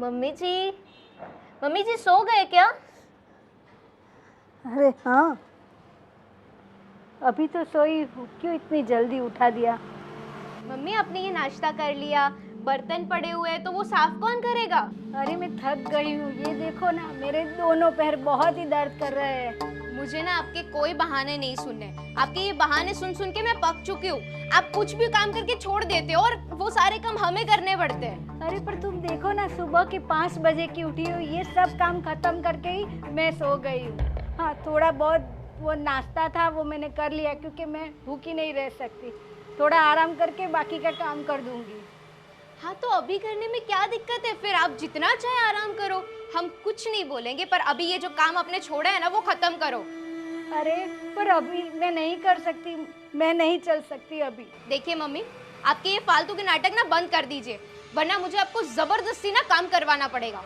Mummy जी, mummy जी सो गए क्या? अरे हाँ, अभी तो सोई हूँ, क्यों इतनी जल्दी उठा दिया? मम्मी आपने ये नाश्ता कर लिया, बर्तन पड़े हुए हैं तो वो साफ कौन करेगा? अरे मैं थक गई हूँ, ये देखो ना, मेरे दोनों पैर बहुत ही दर्द कर रहे हैं। मुझे ना आपके कोई बहाने नहीं सुनने। आपके ये बहाने सुन सुन के मैं पक चुकी हूँ। आप कुछ भी काम करके छोड़ देते हो और वो सारे काम हमें करने पड़ते हैं। अरे पर तुम देखो ना, सुबह के 5 बजे की उठी हूँ, ये सब काम खत्म करके ही मैं सो गई हूँ। हाँ, थोड़ा बहुत वो नाश्ता था वो मैंने कर लिया, क्योंकि मैं भूखी नहीं रह सकती। थोड़ा आराम करके बाकी का काम कर दूंगी। हाँ तो अभी करने में क्या दिक्कत है? फिर आप जितना चाहे आराम करो, हम कुछ नहीं बोलेंगे, पर अभी ये जो काम आपने छोड़ा है ना वो खत्म करो। अरे पर अभी मैं नहीं कर सकती, मैं नहीं चल सकती अभी। देखिए मम्मी, आपके ये फालतू के नाटक ना बंद कर दीजिए, वरना मुझे आपको जबरदस्ती ना काम करवाना पड़ेगा।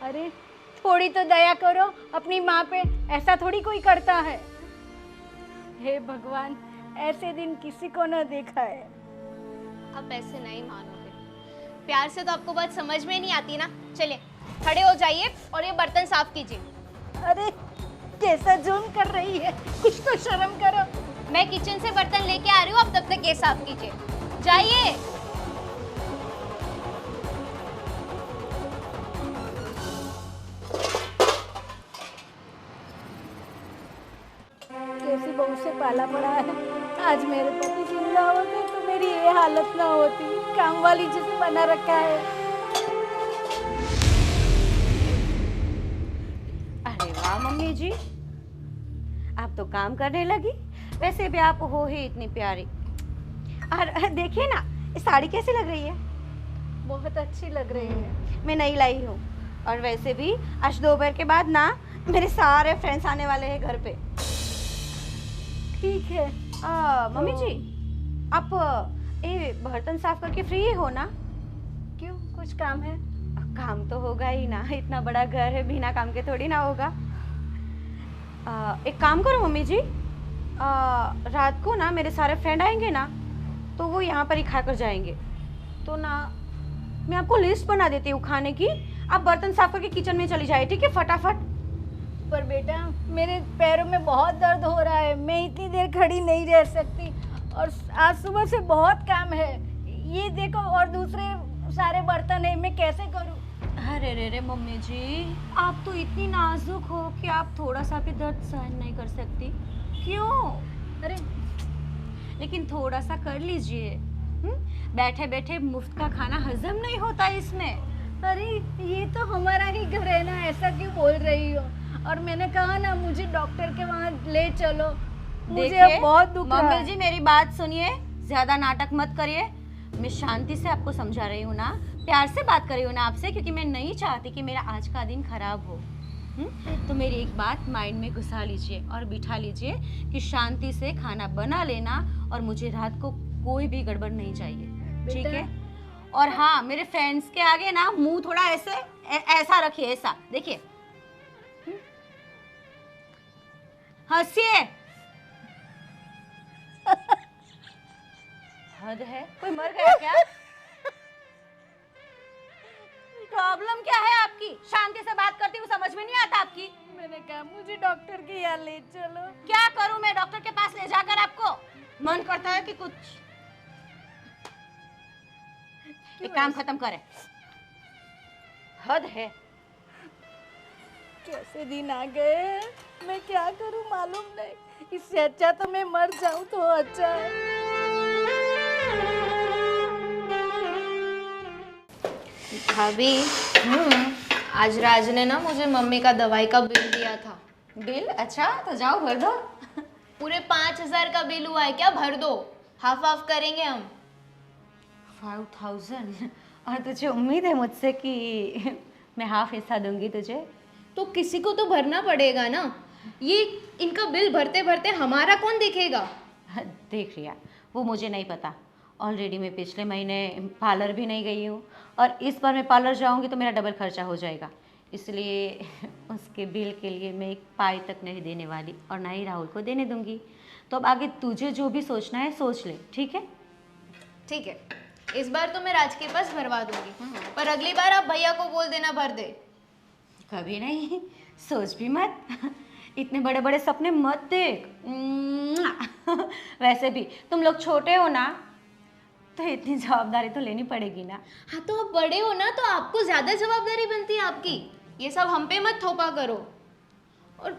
अरे थोड़ी तो दया करो अपनी माँ पे, ऐसा थोड़ी कोई करता है। हे भगवान, ऐसे दिन किसी को न देखा है। आप ऐसे नहीं मानोगे, प्यार से तो आपको बात समझ में नहीं आती ना। चलिए खड़े हो जाइए और ये बर्तन साफ कीजिए। अरे कैसा जुर्म कर रही है, कुछ तो शर्म करो। मैं किचन से बर्तन लेके आ रही हूँ, आप तब तक ये साफ कीजिए, जाइए। कैसी बहू से पाला पड़ा है। आज मेरे पति जिंदा होते तो मेरी ये हालत ना होती। काम वाली जिसे बना रखा है। अरे वाह मम्मी जी, आप तो काम करने लगी। वैसे भी आप हो ही इतनी प्यारी। और देखिए ना, ये साड़ी कैसी लग रही है? बहुत अच्छी लग रही है। मैं नई लाई हूँ। और वैसे भी आज दोपहर के बाद ना मेरे सारे फ्रेंड्स आने वाले हैं घर पे। ठीक है। मम्मी जी, आप ये बर्तन साफ करके फ्री हो ना? क्यों, कुछ काम है? काम तो होगा ही ना, इतना बड़ा घर है, बिना काम के थोड़ी ना होगा। एक काम करो मम्मी जी, रात को ना मेरे सारे फ्रेंड आएंगे ना, तो वो यहाँ पर ही खा कर जाएंगे। तो ना मैं आपको लिस्ट बना देती हूँ खाने की, आप बर्तन साफ करके किचन में चली जाए, ठीक है? फटाफट। पर बेटा, मेरे पैरों में बहुत दर्द हो रहा है, मैं इतनी देर खड़ी नहीं रह सकती। और आज सुबह से बहुत काम है, ये देखो, और दूसरे सारे बर्तन है, मैं कैसे करूँ? अरे रे रे मम्मी जी, आप तो इतनी नाजुक हो कि आप थोड़ा सा भी दर्द सहन नहीं कर सकती। क्यों? अरे लेकिन थोड़ा सा कर लीजिए। बैठे बैठे मुफ्त का खाना हजम नहीं होता इसमें। अरे ये तो हमारा ही घर है ना, ऐसा क्यों बोल रही हो? और मैंने कहा ना, मुझे डॉक्टर के वहाँ ले चलो, मुझे अब बहुत दुख रहा मम्मी है। जी मेरी बात सुनिए, ज्यादा नाटक मत करिए। मैं शांति से आपको समझा रही हूँ ना, प्यार से बात कर रही हूँ ना आपसे, क्योंकि मैं नहीं चाहती कि मेरा आज का दिन खराब हो। तो मेरी एक बात माइंड में घुसा लीजिए और बिठा लीजिए कि शांति से खाना बना लेना, और मुझे रात को कोई भी गड़बड़ नहीं चाहिए, ठीक है? और हाँ, मेरे फ्रेंड्स के आगे ना मुंह थोड़ा ऐसे ऐसा रखिए, ऐसा देखिए, हंसिए। हद है, कोई मर गया क्या? प्रॉब्लम क्या है आपकी? शांति से बात करती हूँ, समझ में नहीं आता आपकी? मैंने कहा मुझे डॉक्टर के यहाँ ले चलो। क्या करूँ मैं डॉक्टर के पास ले जाकर? आपको मन करता है कि कुछ एक काम खत्म करे। हद है। कैसे दिन आ गए, मैं क्या करूं मालूम नहीं। इससे अच्छा तो मैं मर जाऊं तो अच्छा है। भाभी, आज राज ने ना मुझे मम्मी का दवाई का बिल दिया था। बिल? अच्छा, तो जाओ भर दो। पूरे 5,000 का बिल हुआ है, क्या भर दो? हाफ हाफ करेंगे हम। 5,000? और तुझे उम्मीद है मुझसे कि मैं हाफ हिस्सा दूंगी तुझे? तो किसी को तो भरना पड़ेगा ना। ये इनका बिल भरते भरते हमारा कौन देखेगा? देख रिया, वो मुझे नहीं पता। ऑलरेडी मैं पिछले महीने पार्लर भी नहीं गई हूँ, और इस बार मैं पार्लर जाऊँगी तो मेरा डबल खर्चा हो जाएगा। इसलिए उसके बिल के लिए मैं एक पाई तक नहीं देने वाली, और ना ही राहुल को देने दूँगी। तो अब आगे तुझे जो भी सोचना है सोच ले, ठीक है? ठीक है, इस बार तो मैं राज के पास भरवा दूंगी, पर अगली बार आप भैया को बोल देना भर दे। कभी नहीं, सोच भी मत। इतने बड़े बड़े सपने मत देख। वैसे भी तुम लोग छोटे हो ना, तो इतनी जवाबदारी तो लेनी पड़ेगी ना। हाँ तो आप बड़े हो ना, तो आपको ज्यादा जवाबदारी बनती है आपकी। ये सब हम पे मत थोपा करो। और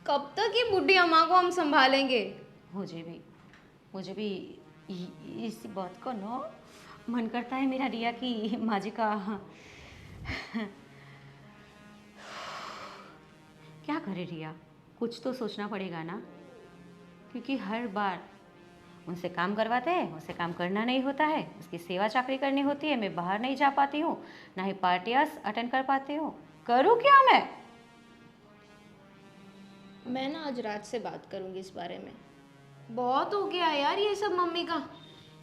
कब तक ये बुढ़ी अम्मा को हम संभालेंगे? मुझे भी इसी बात को ना मन करता है मेरा रिया की माँ जी का। क्या करे रिया, कुछ तो सोचना पड़ेगा ना, क्योंकि हर बार उनसे काम करवाते हैं, उनसे काम करना नहीं होता है, उसकी सेवा चाकरी करनी होती है, मैं बाहर नहीं जा पाती हूँ, ना ही पार्टियाँ अटेंड कर पाती हूँ। करूँ क्या मैं ना आज रात से बात करूंगी इस बारे में। बहुत हो गया यार ये सब मम्मी का।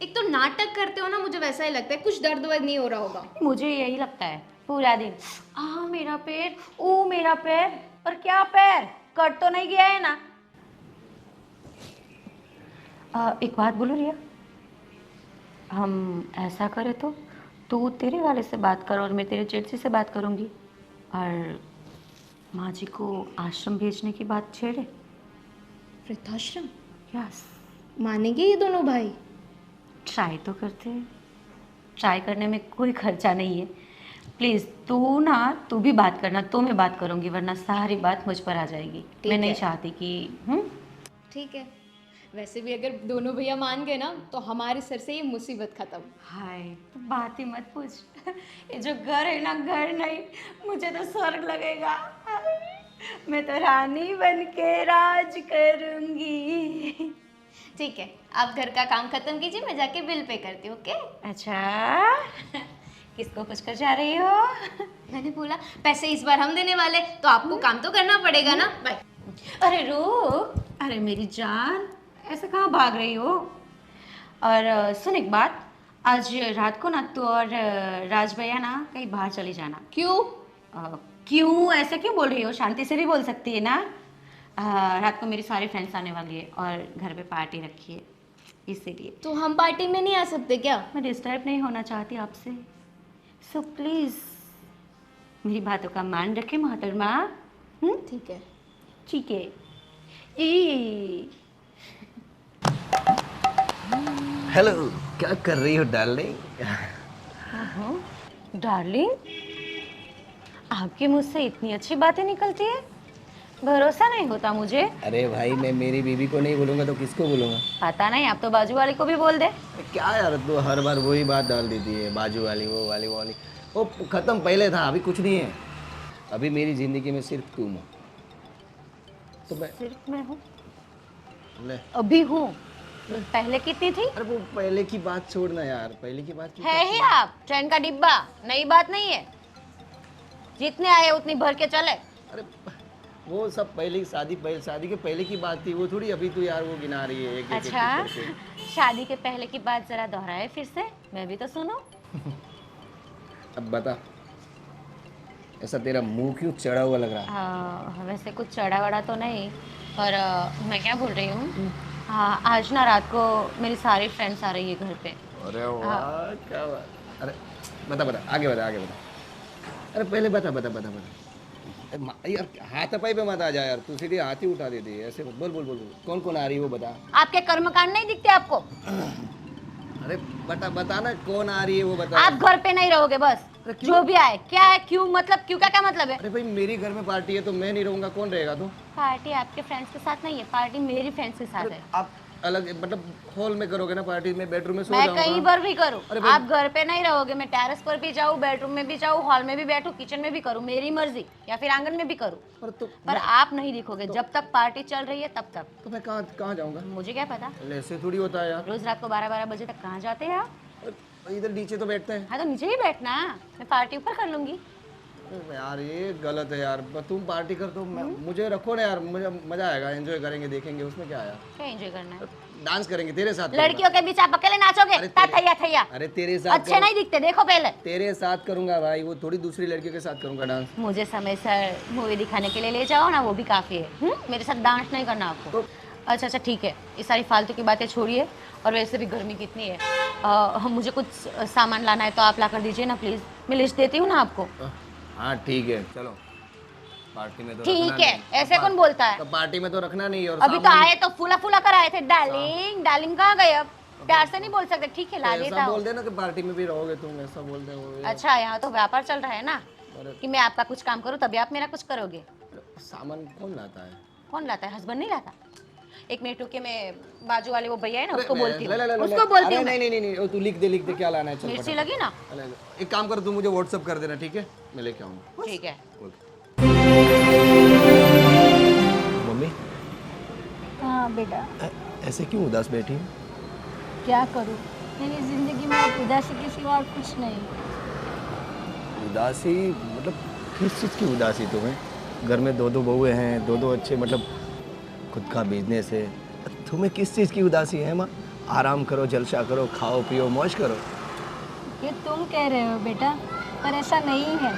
एक तो नाटक करते हो ना, मुझे वैसा ही लगता है कुछ दर्द वर्द नहीं हो रहा होगा। मुझे यही लगता है पूरा दिन, मेरा पैर, ओ मेरा पैर। और क्या पैर, कट तो नहीं गया है ना? एक बात बोलो रिया, हम ऐसा करें तो तू तेरे वाले से बात कर और मैं तेरे जेठसी से बात करूँगी, और माँ जी को आश्रम भेजने की बात छेड़े। वृद्धाश्रम? यस। मानेंगे ये दोनों भाई? ट्राई तो करते हैं, ट्राई करने में कोई खर्चा नहीं है। प्लीज़ तू भी बात करना, तो मैं बात करूँगी, वरना सारी बात मुझ पर आ जाएगी। मैं नहीं चाहती कि ठीक है। वैसे भी अगर दोनों भैया मान गए ना, तो हमारे सर से ये मुसीबत खत्म। हाय, तो बात ही मत पूछ। ये जो घर है ना, घर नहीं, मुझे तो स्वर्ग लगेगा। मैं तो रानी बन के राज करूँगी। ठीक है, आप घर का काम खत्म कीजिए, मैं जाके बिल पे करती हूँ। ओके? अच्छा, किसको पूछ कर जा रही हो? मैंने बोला पैसे इस बार हम देने वाले, तो आपको काम तो करना पड़ेगा ना। बाय। अरे रुक, अरे मेरी जान, ऐसे कहाँ भाग रही हो? और सुन एक बात, आज रात को ना तू और राज भैया ना कहीं बाहर चली जाना। क्यों? क्यों ऐसे क्यों बोल रही हो? शांति से भी बोल सकती है ना। रात को मेरी सारी फ्रेंड्स आने वाली है और घर पे पार्टी रखी है, इसीलिए। तो हम पार्टी में नहीं आ सकते क्या? मैं डिस्टर्ब नहीं होना चाहती आपसे, सो प्लीज़ मेरी बातों का मान रखें मोहतरमा। ठीक है। ठीक है। हेलो, क्या कर रही हो डार्लिंग? डार्लिंग, आपके मुंह से इतनी अच्छी बातें निकलती है, भरोसा नहीं होता मुझे। अरे भाई, मैं मेरी बीवी को नहीं बोलूँगा तो किसको बोलूँगा? पता नहीं, आप तो बाजू वाले को भी बोल दे। क्या यार, तू हर बार वही बात डाल देती है, बाजू वाली, वो वाली, वो वाली। वो खत्म पहले था, अभी कुछ नहीं है। अभी मेरी जिंदगी में सिर्फ तुम हो। तो मैं सिर्फ मैं हूँ? ले। अभी हूँ, पहले कितनी थी? अरे वो पहले की बात छोड़ना यार, पहले की बात क्यों है करती ही आप ट्रेन का डिब्बा, नई बात नहीं है। जितने आए उतनी भर के चले। अरे वो सब पहले की शादी के पहले की बात थी, वो थोड़ी अभी तो यार वो गिना रही है एक अच्छा, करके। शादी के पहले की बात जरा दोहराए फिर से, मैं भी तो सुनूं। अब बता, ऐसा तेरा मुंह क्यों चढ़ा हुआ लग रहा है? वैसे कुछ चढ़ा वड़ा तो नहीं, पर मैं क्या बोल रही हूँ, हाँ आज ना रात को मेरी सारी फ्रेंड्स आ रही है घर पे। अरे वाह, क्या बात। अरे बता, आगे बता। अरे पहले बता। यार हाथापाई पे मत आ जा यार, तू सीधे हाथ ही उठा देती है ऐसे। बोल। कौन आ रही है वो बता। आपके कर्मकांड नहीं दिखते आपको? अरे बता ना, कौन आ रही है वो बता। आप घर पे नहीं रहोगे बस, जो भी आए। क्या है, क्यों मतलब, क्यों का क्या मतलब है? अरे भाई, मेरी घर में पार्टी है तो मैं नहीं रहूंगा, कौन रहेगा तू? पार्टी आपके फ्रेंड्स के साथ नहीं है, पार्टी मेरी फ्रेंड्स के साथ है। आप अलग मतलब हॉल में करोगे ना पार्टी? में बेडरूम में सो मैं जाऊंगा। कहीं पर भी करूँ, अरे भाई- आप घर पे नहीं रहोगे। मैं टेरेस पर भी जाऊँ, बेडरूम में भी जाऊँ, हॉल में भी बैठूँ, किचन में भी करूँ, मेरी मर्जी, या फिर आंगन में भी करूँ, और तो पर आप नहीं दिखोगे जब तक पार्टी चल रही है तब तक। तो मैं कहाँ जाऊंगा? मुझे क्या पता, ऐसे थोड़ी होता है यार। रोज रात को 12-12 बजे तक कहाँ जाते हैं आप? इधर नीचे तो बैठते हैं। हाँ तो नीचे ही बैठना, मैं पार्टी ऊपर कर लूंगी। यार ये गलत है यार, तुम पार्टी कर तो मुझे रखो ना यार, मुझे मजा आएगा, एंजॉय करेंगे, देखेंगे, उसमें क्या आया। क्या एंजॉय करना है? डांस करेंगे तेरे साथ। लड़कियों के बीच आप अकेले नाचोगे? अरे थैया अरे तेरे साथ अच्छे नहीं दिखते, देखो पहले। तेरे साथ करूंगा भाई, वो थोड़ी दूसरी लड़कियों के साथ करूंगा डांस। मुझे समय से मूवी दिखाने के लिए ले जाओ ना, वो भी काफी है। मेरे साथ डांस नहीं करना आपको। अच्छा ठीक है, ये सारी फालतू की बातें छोड़िए और वैसे भी गर्मी कितनी है। मुझे कुछ सामान लाना है तो आप ला कर दीजिए ना प्लीज़, मैं लिस्ट देती हूँ ना आपको। हाँ ठीक है, चलो पार्टी में तो ठीक रखना है, नहीं। ऐसे कौन बोलता है? तो पार्टी में तो रखना नहीं। और अभी तो सामान- आए तो फूला फूला कर आए थे। डार्लिंग डार्लिंग कहाँ गए? अब प्यार से नहीं बोल सकते। ठीक है, ला तो देता ऐसा हूँ। बोल देना कि पार्टी में भी रहोगे तुम, ऐसा बोल दे वो। अच्छा, यहाँ तो व्यापार चल रहा है ना अरे कि मैं आपका कुछ काम करूँ तभी आप मेरा कुछ करोगे। सामान कौन लाता है? कौन लाता है? हस्बैंड नहीं लाता। एक मिनट रुके, मैं बाजू वाले वो भैया है ना अरे उसको बोलती ले, ले, ले, हूँ, ले, उसको बोलती अरे हूँ। नहीं नहीं नहीं नहीं, तू लिख दे क्या लाना है, चल मिर्ची फटाफट। लगी ना? अरे, एक काम कर, तू मुझे व्हाट्सअप कर देना, ठीक है, मैं लेके आऊँगा। ठीक है। मम्मी हाँ बेटा, ऐसे क्यों उदास बैठी? क्या करूँ, मेरी ज़िंदगी में अब उदासी के सिवा और कुछ नहीं। उदासी मतलब किस चीज़ की उदासी तुम्हें? घर में दो बहुएं हैं, दो अच्छे मतलब खुद का बिजनेस है, तुम्हें किस चीज़ की उदासी है माँ? आराम करो, जलसा करो, खाओ पियो, मौज करो। ये तुम कह रहे हो बेटा, पर ऐसा नहीं है।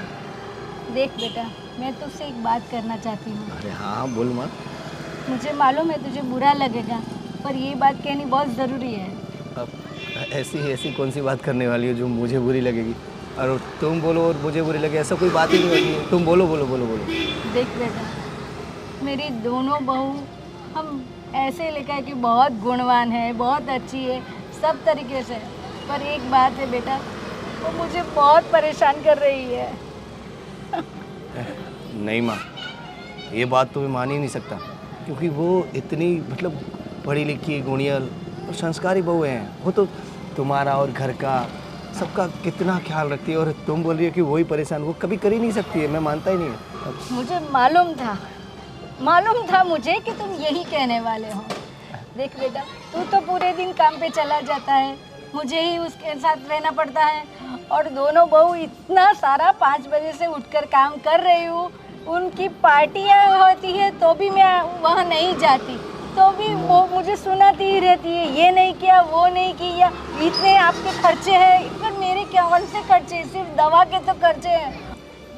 देख बेटा, मैं तुझसे एक बात करना चाहती हूँ। अरे हाँ बोल माँ। मुझे मालूम है तुझे बुरा लगेगा, पर ये बात कहनी बहुत ज़रूरी है। अब ऐसी कौन सी बात करने वाली हो जो मुझे बुरी लगेगी? और तुम बोलो और मुझे बुरी लगे, ऐसा कोई बात ही नहीं होती है। तुम बोलो बोलो बोलो बोलो। देख बेटा, मेरी दोनों बहू हम ऐसे लेकर कि बहुत गुणवान है, बहुत अच्छी है सब तरीके से, पर एक बात है बेटा, वो मुझे बहुत परेशान कर रही है। नहीं माँ, ये बात तो मैं मान ही नहीं सकता, क्योंकि वो इतनी मतलब पढ़ी लिखी, गुणियल और संस्कारी बहू हैं। वो तो तुम्हारा और घर का सबका कितना ख्याल रखती है, और तुम बोल रही हो कि वही परेशान, वो कभी कर ही नहीं सकती है। मैं मानता ही नहीं हूँ। मुझे मालूम था मुझे कि तुम यही कहने वाले हो। देख बेटा, तू तो पूरे दिन काम पे चला जाता है, मुझे ही उसके साथ रहना पड़ता है, और दोनों बहू इतना सारा 5 बजे से उठकर काम कर रही हूँ। उनकी पार्टियाँ होती है तो भी मैं वहाँ नहीं जाती, तो भी वो मुझे सुनाती ही रहती है, ये नहीं किया, वो नहीं किया, इतने आपके खर्चे हैं। पर मेरे क्या कौन से खर्चे, सिर्फ दवा के तो खर्चे हैं।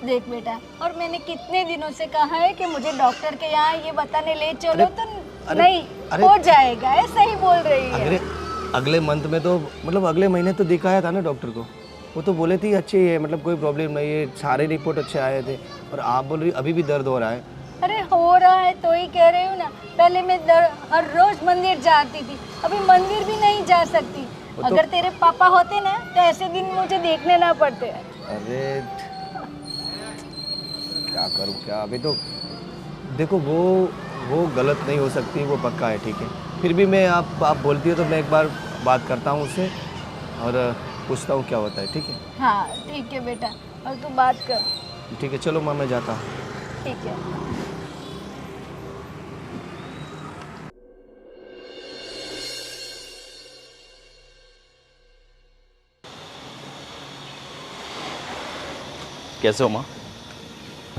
देख बेटा, और मैंने कितने दिनों से कहा है कि मुझे डॉक्टर के यहाँ ये बताने ले चलो, तो नहीं हो जाएगा, ऐसा ही बोल रही है। अगले मंथ में तो मतलब अगले महीने तो दिखाया था ना डॉक्टर को, वो तो बोले थे अच्छी है, मतलब कोई प्रॉब्लम नहीं है, सारे रिपोर्ट अच्छे आए थे। और आप बोल रही अभी भी दर्द हो रहा है। अरे हो रहा है तो ही कह रही हूँ ना, पहले मैं हर रोज मंदिर जाती थी, अभी मंदिर भी नहीं जा सकती। अगर तेरे पापा होते ना तो ऐसे दिन मुझे देखने ना पड़ते। अरे क्या करूँ क्या, अभी तो देखो वो गलत नहीं हो सकती, वो पक्का है, ठीक है। फिर भी मैं आप बोलती हो तो मैं एक बार बात करता हूँ उससे और पूछता हूँ क्या होता है, ठीक है? हाँ ठीक है बेटा, और तू बात कर। ठीक है, चलो माँ मैं जाता हूँ। ठीक है। कैसे हो माँ?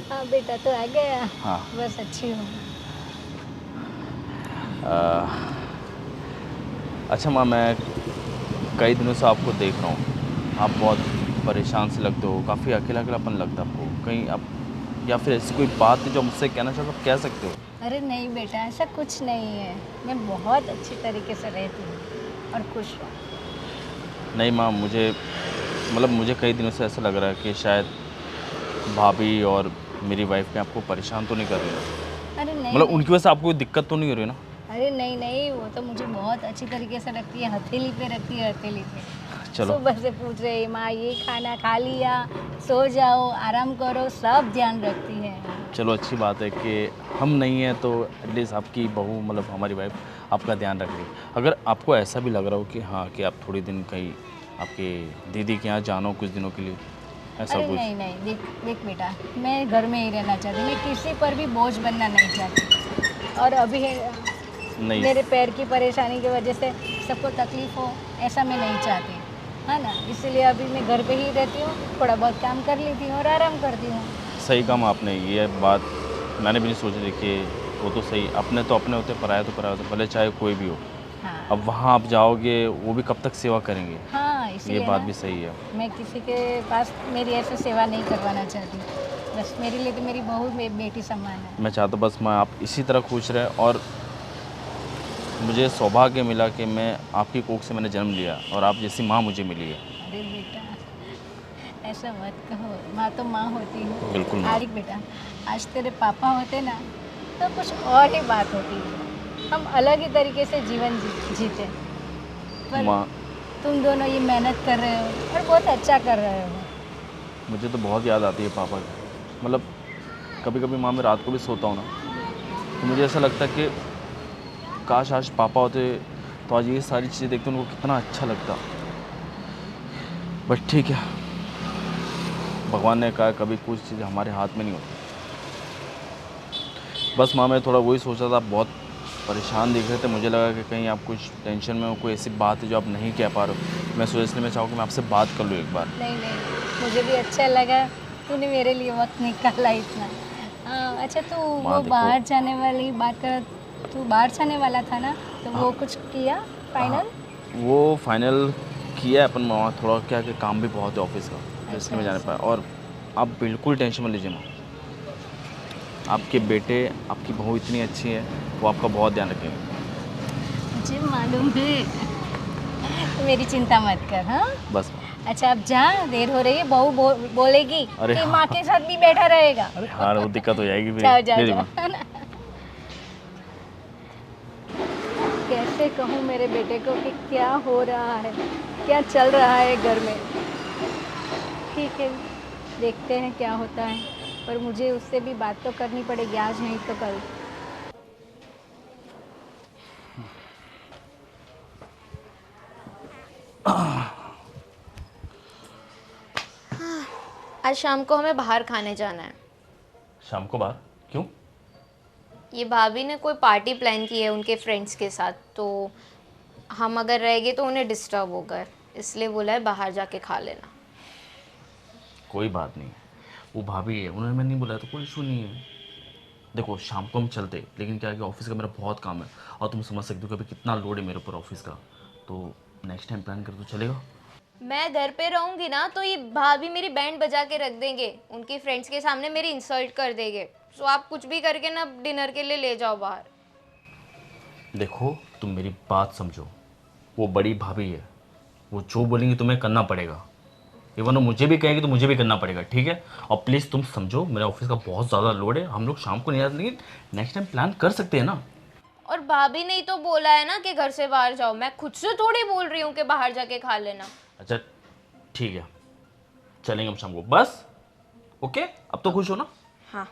हाँ बेटा, तो आ गया। हाँ। बस अच्छी हूँ। अच्छा माँ, मैं कई दिनों से आपको देख रहा हूँ, आप बहुत परेशान से लगते हो, काफ़ी अकेला अकेलापन लगता है आपको। कहीं आप या फिर ऐसी कोई बात है जो मुझसे कहना चाहते हो, आप कह सकते हो। अरे नहीं बेटा, ऐसा कुछ नहीं है, मैं बहुत अच्छी तरीके से रहती हूँ और खुश हूँ। नहीं माँ, मुझे कई दिनों से ऐसा लग रहा है कि शायद भाभी और मेरी वाइफ ने आपको परेशान तो नहीं कर रही है। अरे नहीं मतलब नहीं। उनकी वजह से आपको कोई दिक्कत तो नहीं हो रही ना? अरे नहीं नहीं, वो तो मुझे बहुत अच्छी तरीके से रखती है, हथेली पे रखती है, हथेली पे। चलो। सुबह से पूछ रही माँ ये खाना खा लिया, सो जाओ, आराम करो, सब ध्यान रखती है। चलो अच्छी बात है कि हम नहीं हैं तो एटलीस्ट आपकी बहू मतलब हमारी वाइफ आपका ध्यान रख रही है। अगर आपको ऐसा भी लग रहा हो कि हाँ कि आप थोड़ी दिन कहीं आपके दीदी के यहाँ जानो कुछ दिनों के लिए, ऐसा अरे कुछ? नहीं नहीं, देख बेटा, मैं घर में ही रहना चाहती, मैं किसी पर भी बोझ बनना नहीं चाहती। और अभी नहीं, मेरे पैर की परेशानी की वजह से सबको तकलीफ हो, ऐसा मैं नहीं चाहती, है ना। इसलिए अभी मैं घर पे ही रहती हूँ, थोड़ा बहुत काम कर लेती हूँ और आराम करती हूँ। सही काम आपने, ये बात मैंने भी नहीं सोची। देखिए वो तो सही, अपने तो अपने होते, पराये तो पराये होते, भले चाहे कोई भी हो। हाँ अब वहाँ आप जाओगे, वो भी कब तक सेवा करेंगे? हाँ, इसीलिए ये बात ना, भी सही है। मैं किसी के पास मेरी ऐसे सेवा नहीं करवाना चाहती। बस मेरे लिए तो मेरी बहू बेटी समान है। मैं चाहता हूँ बस मैं आप इसी तरह खुश रहे और मुझे सौभाग्य मिला कि मैं आपकी कोख से मैंने जन्म लिया और आप जैसी माँ मुझे मिली है। अरे बेटा ऐसा मत कहो, माँ तो माँ होती है। बिल्कुल माँ। आरिक बेटा, आज तेरे पापा होते ना तो कुछ और ही बात होती। हम अलग ही तरीके से जीवन जीते। पर माँ, तुम दोनों ये मेहनत कर रहे हो और बहुत अच्छा कर रहे हो। मुझे तो बहुत याद आती है पापा की। मतलब कभी कभी माँ मैं रात को भी सोता हूँ ना तो मुझे ऐसा लगता है कि काश आज पापा होते तो आज ये सारी चीज़ें देखते उनको कितना अच्छा लगता। बट ठीक है, भगवान ने कहा कभी कुछ चीज़ें हमारे हाथ में नहीं होती। बस माँ मैं थोड़ा वही सोच रहा था, आप बहुत परेशान दिख रहे थे, मुझे लगा कि कहीं आप कुछ टेंशन में हो, कोई ऐसी बात है जो आप नहीं कह पा रहे हो। मैं सोचा इसलिए मैं चाहूँ कि मैं आपसे बात कर लूँ एक बार। नहीं, मुझे भी अच्छा लगा तूने मेरे लिए वक्त निकाला इतना। अच्छा तो माँ वो देखो। बाहर जाने वाली बात कर, तू बाहर जाने वाला था ना, तो वो कुछ किया फाइनल? वो फाइनल किया है अपन, वहाँ थोड़ा क्या कि काम भी बहुत है ऑफिस का, तो इसलिए मैं जाने पाया। और आप बिल्कुल टेंशन मत लीजिए माँ, आपके बेटे आपकी बहू इतनी अच्छी है, वो आपका बहुत ध्यान रखेंगे। मुझे मालूम है, मेरी चिंता मत कर। हाँ बस। अच्छा अब जा, देर हो रही है, बहू बोलेगी अरे कि हाँ। माँ के साथ भी बैठा रहेगा। अरे हाँ, वो दिक्कत हो जाएगी फिर। जाओ ले ली जाओ माँ। जाओ। कैसे कहूँ मेरे बेटे को कि क्या हो रहा है, क्या चल रहा है घर में। ठीक है, देखते हैं क्या होता है, पर मुझे उससे भी बात तो करनी पड़ेगी, आज नहीं तो कल। आज शाम को हमें बाहर खाने जाना है। शाम को बाहर क्यों? ये भाभी ने कोई पार्टी प्लान की है उनके फ्रेंड्स के साथ, तो हम अगर रह गए तो उन्हें डिस्टर्ब होगा, इसलिए बोला है बाहर जाके खा लेना। कोई बात नहीं, वो भाभी है, उन्होंने मैंने नहीं बुलाया तो कोई इशू नहीं है। देखो शाम को हम चलते, लेकिन क्या है कि ऑफिस का मेरा बहुत काम है और तुम समझ सकते हो कि अभी कितना लोड है मेरे ऊपर ऑफिस का, तो नेक्स्ट टाइम प्लान कर तो चलेगा। मैं घर पे रहूंगी ना तो ये भाभी मेरी बैंड बजा के रख देंगे, उनकी फ्रेंड्स के सामने मेरी इंसल्ट कर देंगे। सो आप कुछ भी करके ना डिनर के लिए ले जाओ बाहर। देखो तुम मेरी बात समझो, वो बड़ी भाभी है, वो जो बोलेंगी तुम्हें करना पड़ेगा। इवन वो मुझे भी कहेगी तो मुझे भी करना पड़ेगा, ठीक है? और प्लीज़ तुम समझो, मेरे ऑफिस का बहुत ज़्यादा लोड है, हम लोग शाम को नहीं आते, लेकिन नेक्स्ट टाइम प्लान कर सकते हैं ना। और भाभी ने ही तो बोला है ना कि घर से बाहर जाओ, मैं खुद से थोड़ी बोल रही हूँ कि बाहर जाके खा लेना। अच्छा ठीक है, चलेंगे हम शाम को, बस। ओके, अब तो खुश हो ना? हाँ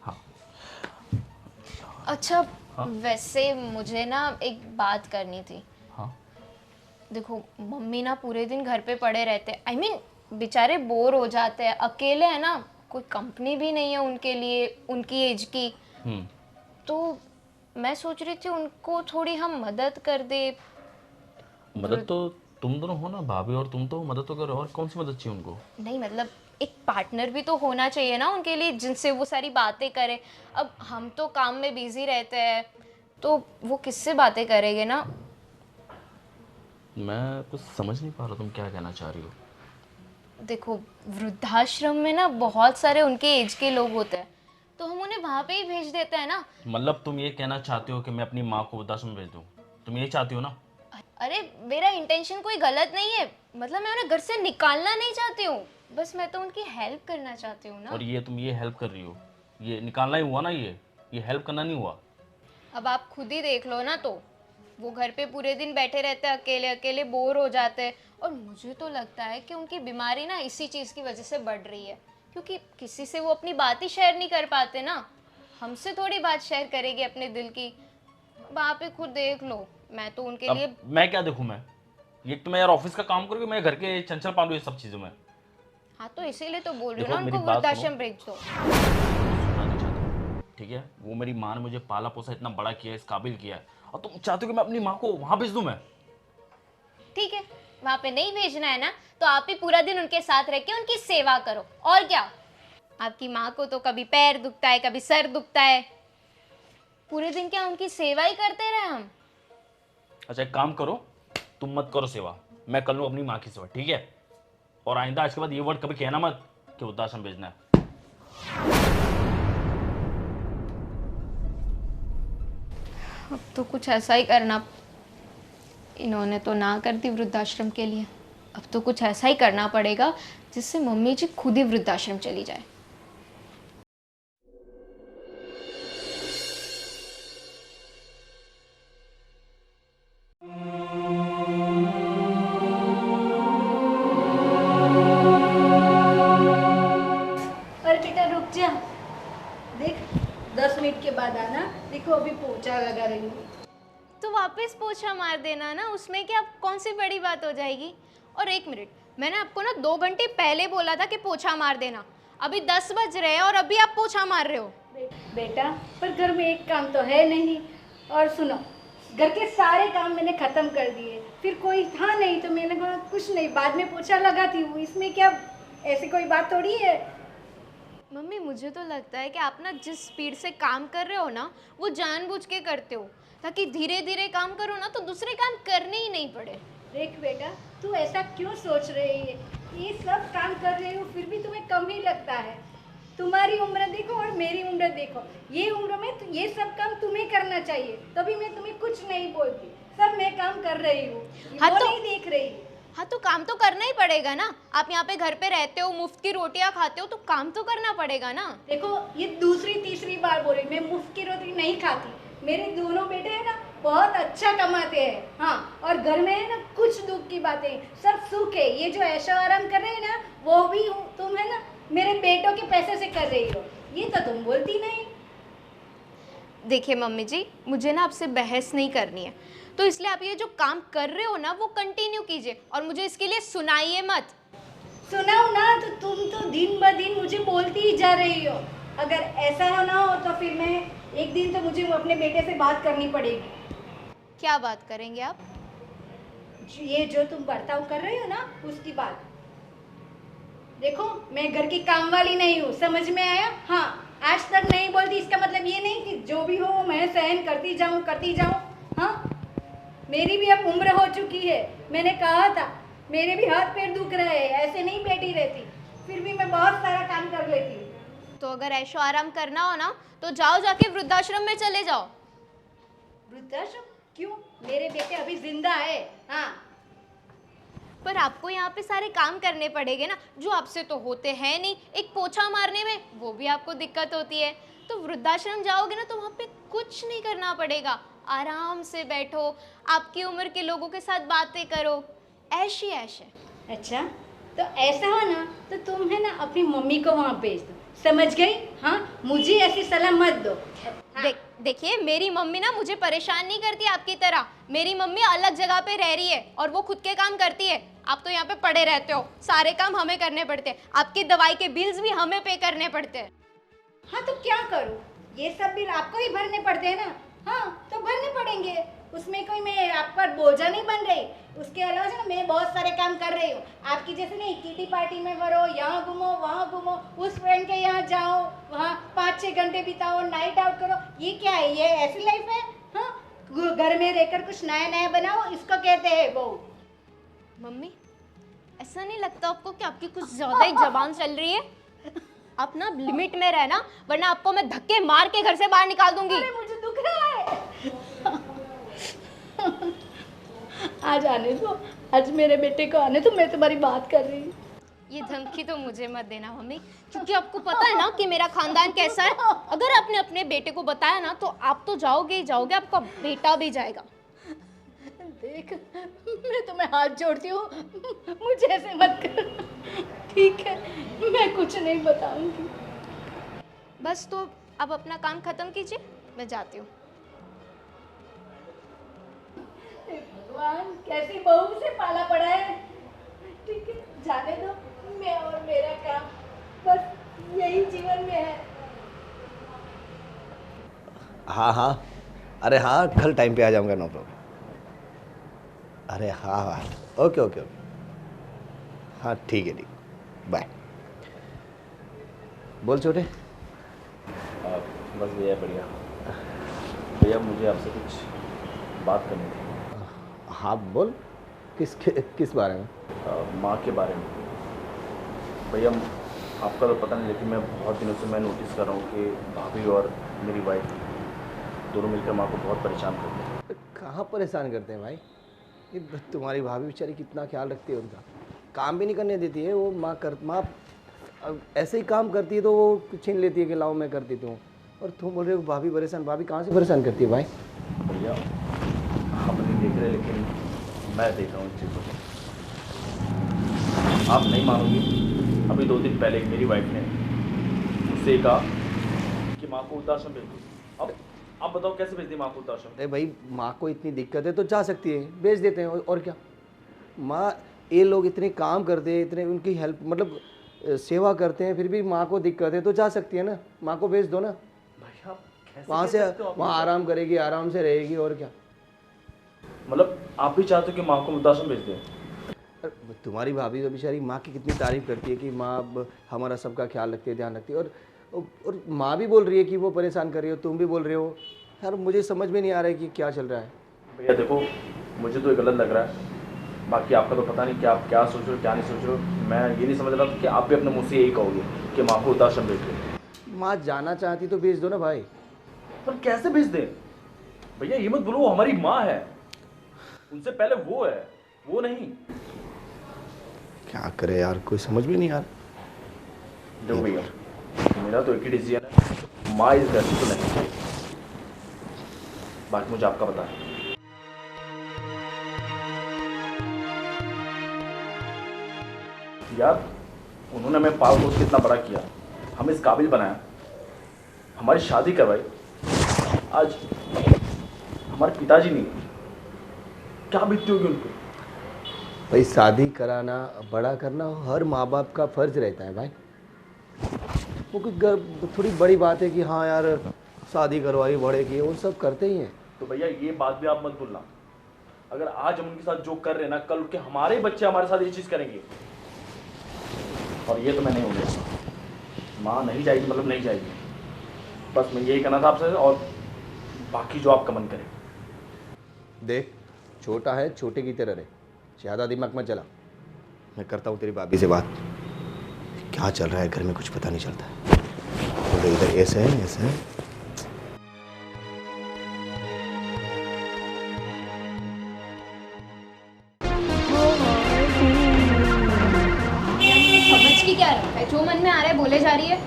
हाँ। अच्छा वैसे मुझे ना एक बात करनी थी। हाँ। देखो मम्मी ना पूरे दिन घर पे पड़े रहते हैं, आई मीन बेचारे बोर हो जाते हैं, अकेले है ना, कोई कंपनी भी नहीं है उनके लिए उनकी एज की। तो मैं सोच रही थी उनको थोड़ी हम मदद कर दे। मदद तो तुम दोनों हो ना, भाभी और तुम, तो मदद तो करो, और कौन सी मदद चाहिए उनको? नहीं मतलब एक पार्टनर भी तो होना चाहिए ना उनके लिए, जिनसे वो सारी बातें करे। अब हम तो काम में बिजी रहते हैं, तो वो किससे बातें करेंगे ना। मैं कुछ समझ नहीं पा रहा तुम क्या कहना चाह रही हो। देखो वृद्धाश्रम में ना बहुत सारे उनके एज के लोग होते हैं, तो हम उन्हें वहाँ पे ही भेज देते हैं ना। मतलब तुम ये कहना चाहते हो कि मैं अपनी माँ को वृद्धाश्रम में भेज दूँ? तुम ये चाहती हो ना? अरे मेरा इंटेंशन कोई गलत नहीं है, मतलब मैं उन्हें घर से निकालना नहीं चाहती हूँ, बस मैं तो उनकी हेल्प करना चाहती हूँ ना। और ये तुम ये हेल्प कर रही हो, ये निकालना ही हुआ ना, ये हेल्प करना नहीं हुआ। अब आप खुद ही देख लो ना, तो वो घर पे पूरे दिन बैठे रहते हैं, अकेले अकेले बोर हो जाते हैं। और मुझे तो लगता है कि उनकी बीमारी ना इसी चीज़ की वजह से बढ़ रही है, क्योंकि किसी से वो अपनी बात ही शेयर नहीं कर पाते ना। हमसे थोड़ी बात शेयर करेगी अपने दिल की। अब आप ही खुद देख लो, मैं तो उनके लिए। अब मैं क्या देखूं? मैं ये तो मैं यार ऑफिस का काम करूँगी, मैं घर के चंचल पालू ये सब चीज़ों में। हाँ तो इसीलिए तो बोल रही हूँ देखो, ना, मेरी उनको बात वृद्धाश्रम भेज दो। सुनना नहीं चाहती, ठीक है? वो मेरी माँ ने मुझे पाला पोसा, इतना बड़ा किया है, इस काबिल किया है, और तुम चाहते हो कि मैं अपनी माँ को वहाँ भेज दूँ? मैं ठीक है, वहाँ पे नहीं भेजना है ना, तो आप ही पूरा दिन उनके साथ रह के उनकी सेवा करो, और क्या। आपकी माँ को तो कभी पैर दुखता है, कभी सर दुखता है, पूरे दिन क्या उनकी सेवा ही करते रहे हम। अच्छा एक काम करो, तुम मत करो सेवा, मैं कर लूँ अपनी माँ की सेवा, ठीक है? और आइंदा आज के बाद ये वर्ड कभी कहना मत कि वृद्धाश्रम भेजना है। अब तो कुछ ऐसा ही करना, इन्होंने तो ना कर दी वृद्धाश्रम के लिए, अब तो कुछ ऐसा ही करना पड़ेगा जिससे मम्मी जी खुद ही वृद्धाश्रम चली जाए। अरे बेटा रुक जा, देख 10 मिनट के बाद आना। देखो अभी पोछा लगा रही हूँ। तो वापस पोछा मार देना ना, उसमें क्या कौन सी बड़ी बात हो जाएगी। और 1 मिनट, मैंने आपको ना 2 घंटे पहले बोला था कि पोछा मार देना, अभी 10 बज रहे हैं और अभी आप पोछा मार रहे हो। बेटा पर घर में एक काम तो है नहीं। और सुनो, घर के सारे काम मैंने ख़त्म कर दिए, फिर कोई था नहीं तो मैंने कहा कुछ नहीं, बाद में पोछा लगाती हूँ, इसमें क्या ऐसी कोई बात थोड़ी है। मम्मी मुझे तो लगता है कि आप ना जिस स्पीड से काम कर रहे हो ना, वो जानबूझ के करते हो, ताकि धीरे धीरे काम करो ना तो दूसरे काम करने ही नहीं पड़े। देख बेटा, तू ऐसा क्यों सोच रही है? ये सब काम कर रही हो फिर भी तुम्हें कम ही लगता है। तुम्हारी उम्र देखो और मेरी उम्र देखो, ये उम्र में तो ये सब काम तुम्हें करना चाहिए, तभी मैं तुम्हें कुछ नहीं बोलती। सब मैं काम कर रही हूँ, हाँ वो तो- नहीं देख रही। हाँ तो काम तो करना ही पड़ेगा ना, आप यहाँ पे घर पे रहते हो, मुफ्त की रोटियाँ खाते हो, तो काम तो करना पड़ेगा ना। देखो ये दूसरी तीसरी बार बोल रही, मैं मुफ्त की रोटी नहीं खाती। मेरे दोनों बेटे हैं ना बहुत अच्छा कमाते हैं, हाँ, और घर में है ना कुछ दुख की बातें, सब सुख है। ये जो ऐशो आराम कर रहे हैं ना, वो भी तुम है ना मेरे बेटों के पैसे से कर रही हो, ये तो तुम बोलती नहीं। देखिए मम्मी जी, मुझे ना आपसे बहस नहीं करनी है, तो इसलिए आप ये जो काम कर रहे हो ना वो कंटिन्यू कीजिए और मुझे इसके लिए सुनाइए मत। सुनाओ ना, तो तुम तो दिन ब दिन मुझे बोलती ही जा रही हो। अगर ऐसा ना हो तो फिर मैं एक दिन तो मुझे अपने बेटे से बात करनी पड़ेगी। क्या बात करेंगे आप? ये जो तुम बर्ताव कर रही हो ना उसकी बात। देखो मैं घर की काम वाली नहीं हूँ, समझ में आया? हाँ, आज तक नहीं बोलती इसका मतलब ये नहीं कि जो भी हो मैं सहन करती जाऊँ। हाँ, मेरी भी अब उम्र हो चुकी है। मैंने कहा था मेरे भी हाथ पैर दुख रहे हैं, ऐसे नहीं बैठी रहती, फिर भी मैं बहुत सारा काम कर लेती हूँ। तो अगर ऐशो आराम करना हो ना तो जाओ, जाके वृद्धाश्रम में चले जाओ। वृद्धाश्रम क्यों? मेरे बेटे अभी जिंदा है। हाँ, पर आपको यहाँ पे सारे काम करने पड़ेंगे ना, जो आपसे तो होते हैं नहीं। एक पोछा मारने में वो भी आपको दिक्कत होती है। तो वृद्धाश्रम जाओगे ना तो वहाँ पे कुछ नहीं करना पड़ेगा, आराम से बैठो, आपकी उम्र के लोगों के साथ बातें करो, ऐश ही ऐश है। अच्छा तो ऐसा हो ना तो तुम है ना अपनी मम्मी को वहाँ भेज दो, समझ गई? हाँ, मुझे ऐसी सलाह मत दो। हाँ। देखिए मेरी मम्मी ना मुझे परेशान नहीं करती आपकी तरह। मेरी मम्मी अलग जगह पे रह रही है और वो खुद के काम करती है। आप तो यहाँ पे पड़े रहते हो, सारे काम हमें करने पड़ते हैं, आपकी दवाई के बिल्स भी हमें पे करने पड़ते हैं। हाँ तो क्या करूँ, ये सब बिल आपको ही भरने पड़ते हैं ना। हाँ तो भरने पड़ेंगे, उसमें कोई मैं आप पर बोझा नहीं बन रही। उसके अलावा जो ना मैं बहुत सारे काम कर रही हूँ, आपकी जैसे नहीं किटी पार्टी में भरो, यहाँ घूमो वहाँ घूमो, उस फ्रेंड के यहाँ जाओ, वहाँ 5-6 घंटे बिताओ, नाइट आउट करो। ये क्या है, ये ऐसी लाइफ है? हाँ, घर में रहकर कुछ नया नया बनाओ, इसको कहते हैं बहू। मम्मी ऐसा नहीं लगता आपको कि आपकी कुछ ज़्यादा ही जबान चल रही है? आप ना लिमिट में रहना, वरना आपको मैं धक्के मार के घर से बाहर निकाल दूंगी। अरे मुझे दुख रहा है। आज आने दो, आज मेरे बेटे को आने दो, मैं तुम्हारी बात कर रही हूँ। ये धमकी तो मुझे मत देना मम्मी, क्योंकि आपको पता है ना कि मेरा खानदान कैसा है। अगर आपने अपने बेटे को बताया ना तो आप तो जाओगे ही जाओगे, आपका बेटा भी जाएगा। देख, मैं तुम्हें हाथ जोड़ती हूँ, मुझे ऐसे मत कर, ठीक है? मैं कुछ नहीं बताऊंगी। बस तो अब अपना काम खत्म कीजिए, मैं जाती हूँ। भगवान, कैसी बहू से पाला पड़ा है। ठीक है, जाने दो, मैं और मेरा काम, बस यही जीवन में है। हाँ हाँ, अरे हाँ, कल टाइम पे आ जाऊँगा, नो प्रॉब्लम। अरे हाँ हाँ, ओके ओके ओके, हाँ ठीक है, ठीक, बाय। बोल छोटे। बस भैया बढ़िया। भैया मुझे आपसे कुछ बात करनी थी। हाँ बोल, किस बारे में? माँ के बारे में। भैया आपका तो पता नहीं, लेकिन मैं बहुत दिनों से मैं नोटिस कर रहा हूँ कि भाभी और मेरी वाइफ दोनों मिलकर माँ को बहुत परेशान करते हैं। तो कहाँ परेशान करते हैं भाई? ये तुम्हारी भाभी बेचारी कितना ख्याल रखती है उनका, काम भी नहीं करने देती है वो। माँ अब ऐसे ही काम करती है तो वो छीन लेती है कि लाओ मैं कर देती हूँ। और तुम बोल रहे हो भाभी परेशान, भाभी कहाँ से परेशान करती है भाई? भैया आप नहीं देख रहे लेकिन मैं देख रहा हूँ इस चीज़ को। आप नहीं मानोगी, अभी 2 दिन पहले मेरी वाइफ ने मुझसे कहा कि माँ को वृद्धाश्रम भेज दो। अब आप बताओ कैसे भेज दी माँ को वृद्धाश्रम? अरे भाई माँ को इतनी दिक्कत है तो जा सकती है, भेज देते हैं और क्या। माँ ये लोग इतने काम करते हैं, इतने उनकी हेल्प मतलब सेवा करते हैं, फिर भी माँ को दिक्कत है तो जा सकती है ना, माँ को भेज दो ना। भाई आप कैसे वहाँ कह से सकते हो आप? वहाँ आराम करेगी, आराम से रहेगी और क्या। मतलब आप भी चाहते हो कि माँ को वृद्धाश्रम भेज दें? अरे तुम्हारी भाभी तो बेचारी माँ की कितनी तारीफ करती है कि माँ अब हमारा सबका ख्याल रखती है, ध्यान रखती है। और माँ भी बोल रही है कि वो परेशान कर रही हो, तुम भी बोल रहे हो। यार मुझे समझ में नहीं आ रहा है कि क्या चल रहा है। भैया देखो, मुझे तो ये गलत लग रहा है, बाकी आपका तो पता नहीं कि आप क्या सोच रहे हो क्या नहीं सोच रहे हो। मैं ये नहीं समझ रहा था कि आप भी अपने मुँह से यही कहोगे कि माँ को वृद्धाश्रम भेज दो। माँ जाना चाहती तो भेज दो ना भाई। पर कैसे भेज दें भैया? ये मत बोलो वो हमारी माँ है, उनसे पहले वो है, वो नहीं। क्या करे यार, कोई समझ में नहीं आ रहा। देखो भैया, मेरा तो एक ही डिसीजन है, माँ इस घर से तो नहीं चाहिए। बाकी मुझे आपका पता है। यार उन्होंने हमें पाल पोस के इतना बड़ा किया, हमें इस काबिल बनाया, हमारी शादी करवाई। आज हमारे पिताजी नहीं, क्या बीतती होगी उनको? भाई शादी कराना, बड़ा करना हर माँ बाप का फर्ज रहता है भाई। वो कोई थोड़ी बड़ी बात है कि हाँ यार शादी करवाई, बड़े की, वो सब करते ही हैं। तो भैया ये बात भी आप मत भूलना, अगर आज हम उनके साथ जो कर रहे हैं ना, कल के हमारे बच्चे हमारे साथ ये चीज़ करेंगे। और ये तो मैं नहीं होंगे, माँ नहीं जाएगी मतलब नहीं जाएगी। बस मैं यही कहना था आपसे, और बाकी जो आपका मन करे। देख छोटा है, छोटे की तरह रहे, ज़्यादा दिमाग मत चला। मैं करता हूँ तेरी भाभी से बात, क्या चल रहा है घर में कुछ पता नहीं चलता है। तो इधर ऐसे है ऐसे है। समझ की क्या रखा है, जो मन में आ रहा है बोले जा रही है।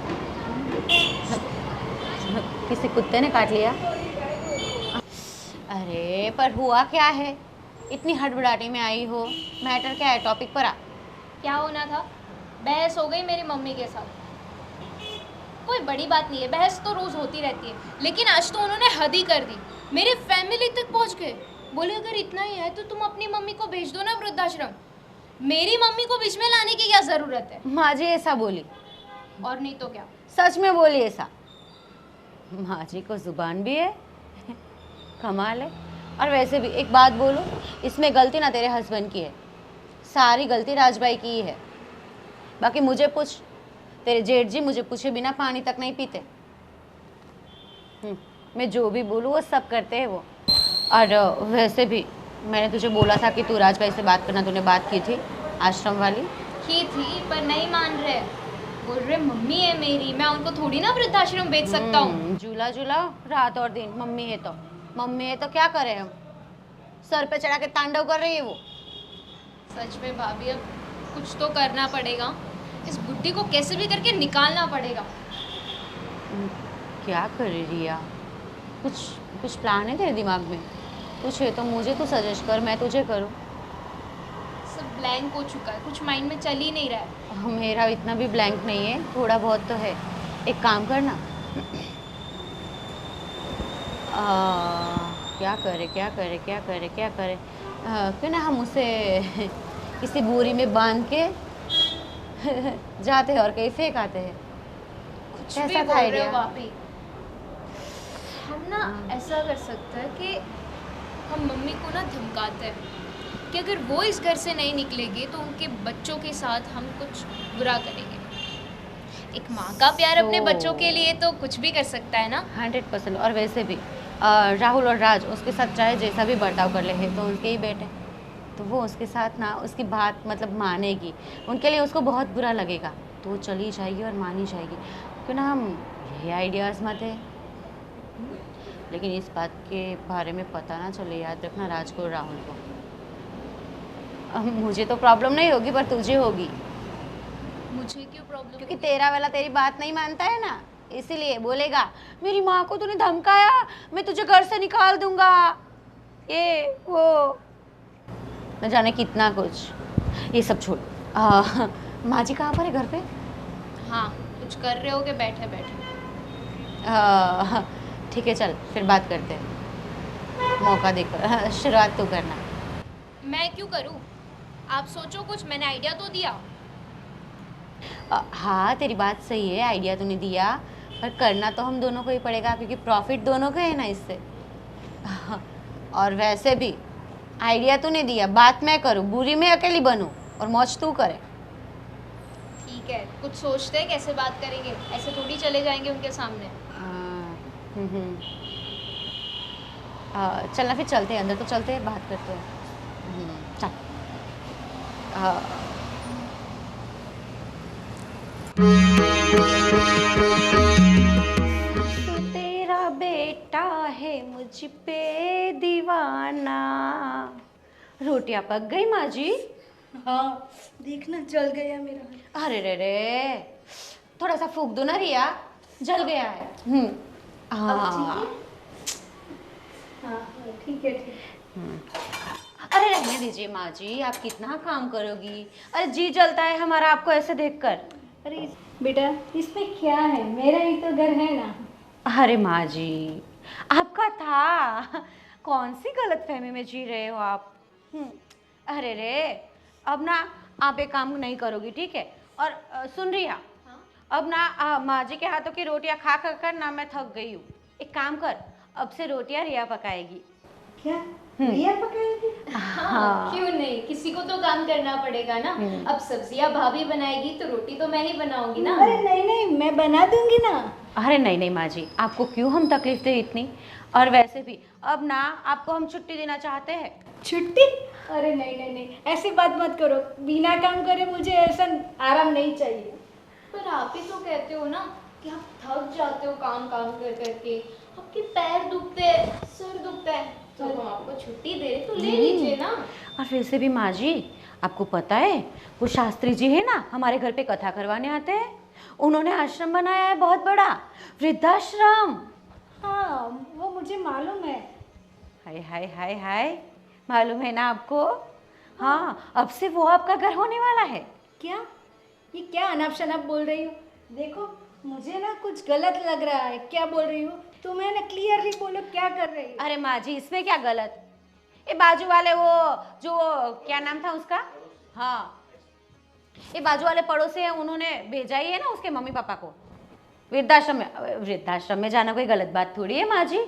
किसी कुत्ते ने काट लिया? अरे पर हुआ क्या है, इतनी हड़बड़ाहटी में आई हो? मैटर क्या है, टॉपिक पर आ। क्या होना था, बहस हो गई मेरी मम्मी के साथ। कोई बड़ी बात नहीं है, बहस तो रोज होती रहती है, लेकिन आज तो उन्होंने हद ही कर दी। मेरे फैमिली तक पहुंच गए, बोले अगर इतना ही है तो तुम अपनी मम्मी को भेज दो ना वृद्धाश्रम। मेरी मम्मी को बीच में लाने की क्या जरूरत है? माँ जी ऐसा बोली? और नहीं तो क्या। सच में बोली ऐसा? माँ जी को जुबान भी है, कमाल है। और वैसे भी एक बात बोलो, इसमें गलती ना तेरे हस्बैंड की है, सारी गलती राजबाई की ही है। बाकी मुझे पूछ, तेरे जेठ जी मुझे पूछे बिना पानी तक नहीं पीते। मैं जो भी बोलूँ वो सब करते हैं वो। और वैसे भी मैंने तुझे बोला था कि तू राजबाई से बात करना, तूने बात की थी आश्रम वाली? की थी, पर नहीं मान रहे। बोल रहे मम्मी है मेरी, मैं उनको थोड़ी ना वृद्धाश्रम भेज सकता हूँ। झूला झूला रात और दिन, मम्मी है तो मम्मी है तो क्या करें हम? सर पे चढ़ा के तांडव कर रही है वो। सच में भाभी, अब कुछ तो करना पड़ेगा, इस बुड्ढी को कैसे भी करके निकालना पड़ेगा। क्या कर रही है? कुछ प्लान है तेरे दिमाग में? कुछ है तो मुझे तो सजेस्ट कर, मैं तुझे करूँ। सब ब्लैंक हो चुका है, कुछ माइंड में चल ही नहीं रहा है। मेरा इतना भी ब्लैंक नहीं है, थोड़ा बहुत तो है। एक काम करना, क्या करे क्यों ना हम उसे किसी बोरी में बांध के जाते हैं और कहीं फेंक आते हैं। कुछ कैसा भी था बोल रहे आइडिया? हो भाभी। हम ना ऐसा कर सकते हैं कि हम मम्मी को ना धमकाते हैं कि अगर वो इस घर से नहीं निकलेगी तो उनके बच्चों के साथ हम कुछ बुरा करेंगे। एक माँ का प्यार अपने बच्चों के लिए तो कुछ भी कर सकता है ना। 100%। और वैसे भी राहुल और राज उसके साथ चाहे जैसा भी बर्ताव कर ले हैं तो उनके ही बेटे, तो वो उसके साथ ना उसकी बात मतलब मानेगी। उनके लिए उसको बहुत बुरा लगेगा तो वो चली जाएगी और मानी जाएगी। क्यों ना हम ये आइडियाज़ मत है? लेकिन इस बात के बारे में पता ना चले, याद रखना राज को और राहुल को। मुझे तो प्रॉब्लम नहीं होगी पर तुझे होगी, मुझे क्यों प्रॉब्लम? क्योंकि तेरा वाला तेरी बात नहीं मानता है ना, इसीलिए बोलेगा मेरी माँ को तूने धमकाया, मैं तुझे घर से निकाल दूंगा, ये वो न जाने कितना कुछ। ये सब छोड़, माँ जी कहाँ पर है? घर पे? हाँ, कुछ कर रहे होगे बैठे बैठे। ठीक है, चल फिर बात करते हैं, मौका देकर शुरुआत तो करना। मैं क्यों करूँ? आप सोचो कुछ, मैंने आइडिया तो दिया। हाँ तेरी बात सही है, आइडिया तूने दिया, पर करना तो हम दोनों को ही पड़ेगा क्योंकि प्रॉफिट दोनों का है ना इससे। और वैसे भी आइडिया तूने दिया, बात मैं करूँ, बुरी मैं अकेली बनूँ और मौज तू करे। ठीक है, कुछ सोचते हैं कैसे बात करेंगे, ऐसे थोड़ी चले जाएंगे उनके सामने। चलना फिर चलते हैं अंदर, तो चलते हैं बात करते हैं। चल। तेरा बेटा है मुझ पे दीवाना। रोटियां पक गई माँ जी? हाँ देखना जल गया मेरा। अरे रे रे, थोड़ा सा फूक दो ना रिया, जल गया है। हाँ हाँ ठीक है ठीक है। अरे रहने दीजिए माँ जी, आप कितना काम करोगी? अरे जी जलता है हमारा आपको ऐसे देखकर। अरे बेटा इसमें क्या है, मेरा ही तो घर है ना। अरे माँ जी, आपका था, कौन सी गलतफहमी में जी रहे हो आप? अरे रे, अब ना आप एक काम नहीं करोगी, ठीक है? और सुन रही है, अब ना माँ जी के हाथों की रोटियां खा कर ना मैं थक गई हूँ। एक काम कर, अब से रोटियां रिया पकाएगी। क्या रिया पकाएगी? हाँ, क्यों नहीं, किसी को तो काम करना पड़ेगा ना। अब सब्जियां भाभी बनाएगी तो रोटी तो मैं ही बनाऊंगी ना। अरे नहीं नहीं, मैं बना दूंगी ना। अरे नहीं नहीं माँ जी, आपको क्यों हम तकलीफ दे इतनी? और वैसे भी अब ना आपको हम छुट्टी देना चाहते हैं। छुट्टी? अरे नहीं नहीं नहीं, ऐसी बात मत करो, बिना काम करे मुझे ऐसा आराम नहीं चाहिए। पर आप ही तो कहते हो ना कि आप थक जाते हो काम काम कर करके, आपके पैर दुखते हैं, सिर दुखता है, तो हम आपको छुट्टी दे रहे तो ले लीजिए ना। और वैसे भी माँ जी, आपको पता है वो शास्त्री जी है ना, हमारे घर पे कथा करवाने आते हैं। उन्होंने आश्रम बनाया है बहुत बड़ा, वृद्धाश्रम। हाँ वो मुझे मालूम है। हाय हाय हाय हाय, मालूम है ना आपको? हाँ, अब से वो आपका घर होने वाला है। क्या ये क्या अनाप शनाप बोल रही हो? देखो मुझे ना कुछ गलत लग रहा है। क्या बोल रही हो तुम्हें? ना क्लियरली बोलो क्या कर रही हो? अरे माँ जी, इसमें क्या गलत? ये बाजू वाले वो जो क्या नाम था उसका, हाँ ये बाजू वाले पड़ोसी हैं, उन्होंने भेजा ही है ना उसके मम्मी पापा को वृद्धाश्रम में। वृद्धाश्रम में जाना कोई गलत बात थोड़ी है माँ जी।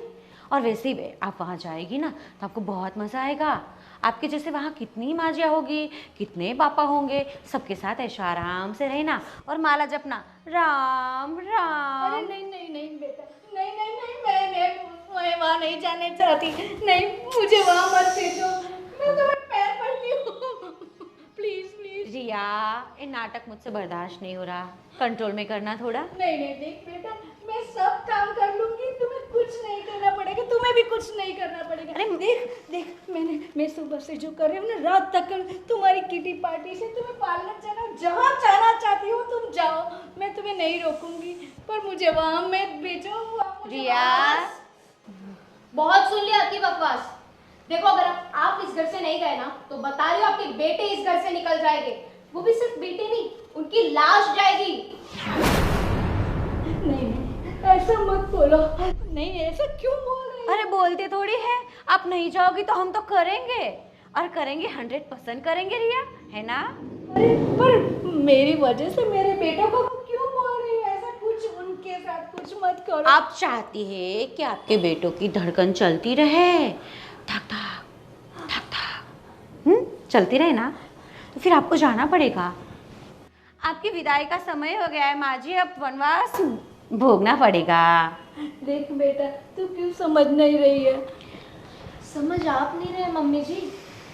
और वैसे भी आप वहाँ जाएगी ना तो आपको बहुत मज़ा आएगा। आपके जैसे वहाँ कितनी माजियाँ होगी, कितने पापा होंगे, सबके साथ ऐशो आराम से रहना और माला जपना, राम राम। अरे नहीं नहीं नहीं बेटा, नहीं नहीं नहीं, मैं वहाँ नहीं जाने चाहती। नहीं, मुझे वहाँ मत भेजो, मैं तुम्हें पैर पड़ती हूँ। Please please. रिया, ये नाटक मुझसे बर्दाश्त नहीं हो रहा, कंट्रोल में करना थोड़ा। नहीं नहीं देख बेटा, मैं सब काम कर लूंगी, तुम्हें कुछ नहीं करना पड़ेगा, तुम्हें भी कुछ नहीं करना पड़ेगा। अरे देख देख, मैं सुबह से जो कर रही हूँ ना, रात तक तुम्हारी किटी पार्टी से तुम्हें पार्लर जाना, जहाँ जाना चाहती हो तुम जाओ, मैं तुम्हें नहीं रोकूंगी, पर मुझे वहाँ मत भेजो। रिया, बहुत सुन लिया आपकी बकवास। देखो अगर आप इस घर से नहीं गए ना तो बता रही हूँ आपके बेटे इस घर से निकल जाएंगे। वो भी सिर्फ बेटे नहीं, उनकी लाश जाएगी। नहीं ऐसा मत बोलो। नहीं ऐसा क्यों बोल रही हो? अरे बोलते थोड़ी है, आप नहीं जाओगी तो हम तो करेंगे, और करेंगे 100% करेंगे रिया, है ना? अरे पर मेरी वजह से मेरे बेटों को क्यों बोल रही हो ऐसा? कुछ उनके साथ कुछ मत करो। आप चाहती है कि आपके बेटों की धड़कन चलती रहे, धक धक धक धक, चलती रहे ना, तो फिर आपको जाना पड़ेगा। आपकी विदाई का समय हो गया है माँ जी, अब वनवास भोगना पड़ेगा। देख बेटा, तू क्यों समझ नहीं रही है? समझ आप नहीं रहे मम्मी जी,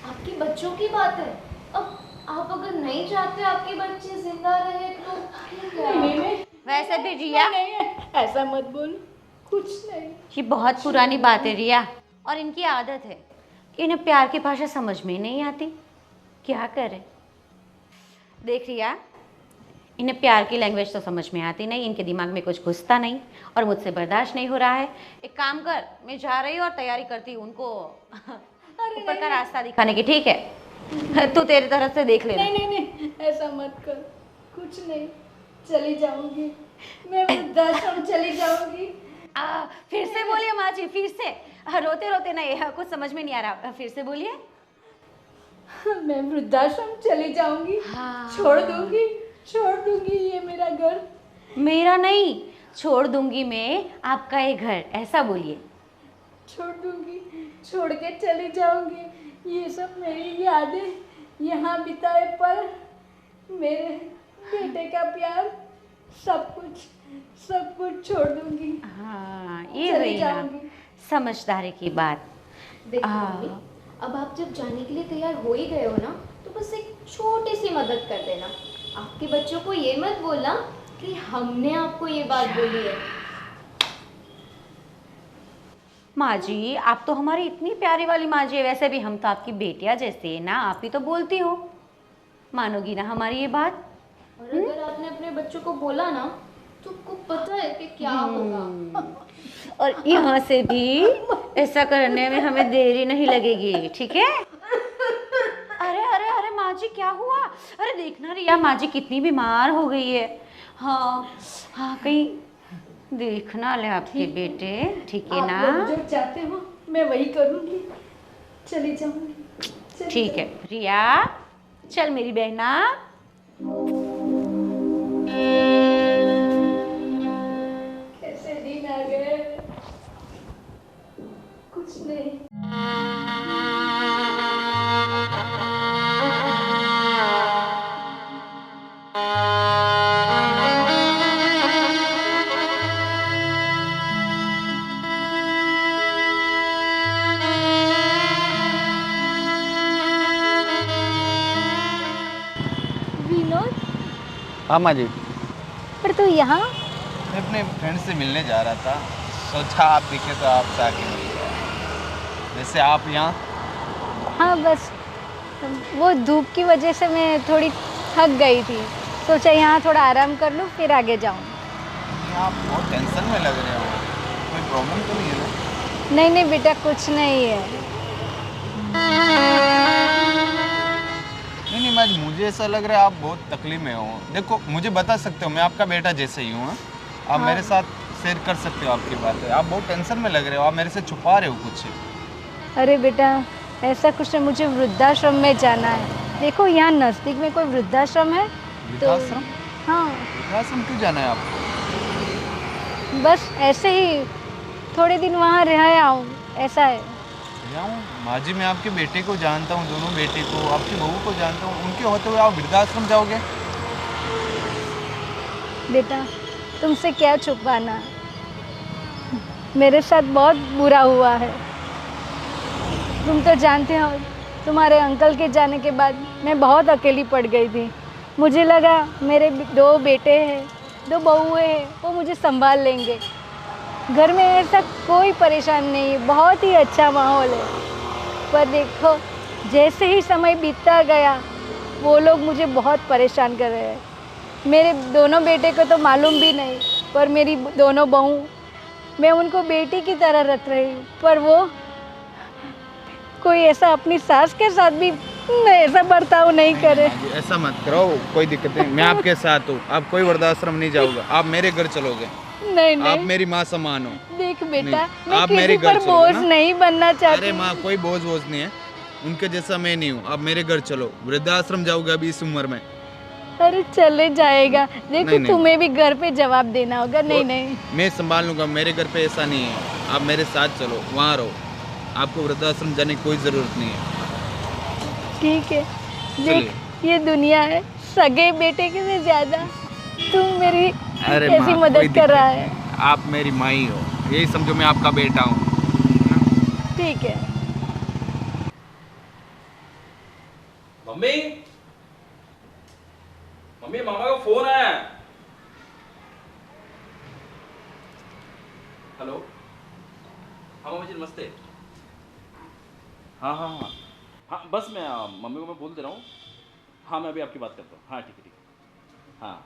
आपके बच्चों की बात है। अब आप अगर नहीं चाहते आपके बच्चे जिंदा रहे तो ठीक है। नहीं, वैसे भी रिया, नहीं, ऐसा मत बोल। कुछ नहीं। ये बहुत पुरानी बात है रिया, और इनकी आदत है कि इन्हें प्यार की भाषा समझ में ही नहीं आती। क्या करें? देख रिया, इन्हें प्यार की लैंग्वेज तो समझ में आती नहीं, इनके दिमाग में कुछ घुसता नहीं और मुझसे बर्दाश्त नहीं हो रहा है। एक काम कर, मैं जा रही हूँ और तैयारी करती हूँ उनको ऊपर का रास्ता दिखाने की, ठीक है? तू तेरी तरफ से देख लेना। नहीं नहीं नहीं, ऐसा मत कर, कुछ नहीं, चली जाऊंगी मैं, वृद्धाश्रम चली जाऊंगी। फिर से बोलिए माँ जी, फिर से। रोते रोते नहीं, कुछ समझ में नहीं आ रहा, फिर से बोलिए। मैं वृद्धाश्रम चली जाऊंगी। हाँ। छोड़ दूंगी ये मेरा घर। मेरा नहीं, छोड़ दूंगी मैं आपका ये घर, ऐसा बोलिए। छोड़ दूंगी, छोड़ के चली जाऊंगी। ये सब मेरी यादें, यहाँ बिताए पल, मेरे बेटे का प्यार, सब कुछ छोड़ दूंगी। हाँ, ये चली रही ना जाऊंगी। समझदारी की बात। देखो मम्मी, अब आप जब जाने के लिए तैयार हो ही गए हो ना, तो बस एक छोटी सी मदद कर देना। आपके बच्चों को ये मत बोलना कि हमने आपको ये बात बोली है। माँ जी, आप तो हमारी इतनी प्यारी वाली माँ जी है, वैसे भी हम तो आपकी बेटियाँ जैसे है ना, आप ही तो बोलती हो। मानोगी ना हमारी ये बात? और अगर आपने अपने बच्चों को बोला ना, तो आपको पता है कि क्या होगा। और यहाँ से भी ऐसा करने में हमें देरी नहीं लगेगी, ठीक है? अरे अरे अरे माँ जी, क्या हुआ? अरे देखना रिया, माँ जी कितनी बीमार हो गई है। हाँ हाँ, कहीं देखना ले आपके बेटे, ठीक है ना? आप लोग जो चाहते हो मैं वही करूंगी, चली जाऊंगी। ठीक है रिया, चल मेरी बहना। कैसे दिन आ गए, कुछ नहीं। विनोद, हाँ माँ जी, पर तू यहाँ? मैं अपने फ्रेंड से मिलने जा रहा था, सोचा आप दिखे तो आपसे आके मिल गया। वैसे आप यहाँ? हाँ बस वो धूप की वजह से मैं थोड़ी थक गई थी, सोचा यहाँ थोड़ा आराम कर लूँ फिर आगे जाऊँ। आप बहुत टेंशन में लग रहे हो, कोई प्रॉब्लम तो नहीं है ना? नहीं नहीं बेटा, कुछ नहीं है। नहीं माँ जी, मुझे ऐसा लग रहा है आप बहुत तकलीफ में हो। देखो, मुझे बता सकते हो, मैं आपका बेटा जैसे ही हूँ। आप मेरे साथ शेयर कर सकते हो आपकी बातें। आप बहुत टेंशन में लग रहे हो, आप मेरे से छुपा रहे हो कुछ। अरे बेटा, ऐसा कुछ नहीं, मुझे वृद्धाश्रम में जाना है। देखो यहाँ नज़दीक में कोई वृद्धाश्रम है वृद्धाश्रम? हाँ, वृद्धाश्रम क्यों जाना है आपको? बस ऐसे ही थोड़े दिन वहाँ रह आऊँ, ऐसा है। जाऊँ? माँ जी, मैं आपके बेटे को जानता हूँ, दोनों बेटे को, आपकी बहू को जानता हूँ। उनके होते हुए आप वृद्धाश्रम जाओगे? बेटा, तुमसे क्या छुपाना, मेरे साथ बहुत बुरा हुआ है। तुम तो जानते हो, तुम्हारे अंकल के जाने के बाद मैं बहुत अकेली पड़ गई थी। मुझे लगा मेरे 2 बेटे हैं, 2 बहुएं हैं, वो मुझे संभाल लेंगे। घर में ऐसा कोई परेशान नहीं है, बहुत ही अच्छा माहौल है। पर देखो, जैसे ही समय बीतता गया, वो लोग मुझे बहुत परेशान कर रहे हैं। मेरे दोनों बेटे को तो मालूम भी नहीं, पर मेरी दोनों बहू, मैं उनको बेटी की तरह रख रही हूँ, पर वो कोई ऐसा अपनी सास के साथ भी ऐसा बर्ताव नहीं करे। माँ जी, ऐसा मत करो, कोई दिक्कत नहीं, मैं आपके साथ हूँ। आप कोई वृद्धाश्रम नहीं जाओगे, आप मेरे घर चलोगे। नहीं नहीं, आप मेरी माँ समान हो। देख बेटा, नहीं, मैं आप किसी मेरे घर पर चलो बोझ ना। नहीं बनना चाहती। अरे माँ, कोई बोझ नहीं है, उनके जैसा मैं नहीं हूँ। आप मेरे घर चलो, वृद्धाश्रम जाओगे अभी इस उम्र में? अरे चले जाएगा, देखो नहीं, नहीं। तुम्हें भी घर पे जवाब देना होगा। नहीं नहीं, मैं संभाल लूँगा, मेरे घर पे ऐसा नहीं है। आप मेरे साथ चलो, वहाँ रहो, आपको वृद्धाश्रम जाने की कोई ज़रूरत नहीं है। ठीक है। देख, ये दुनिया है, सगे बेटे के से ज्यादा तुम मेरी अरे कैसी माँ, कोई मदद कर दिक्कत रहा नहीं है। आप मेरी माँ ही हो, यही समझो मैं आपका बेटा हूँ। ठीक है। मम्मी, मम्मी मामा का फोन आया है। हेलो, नमस्ते। हाँ हाँ हाँ हाँ, बस मैं मम्मी को मैं बोल दे रहा हूँ। हाँ, मैं अभी आपकी बात करता हूँ। हाँ ठीक है ठीक है। हाँ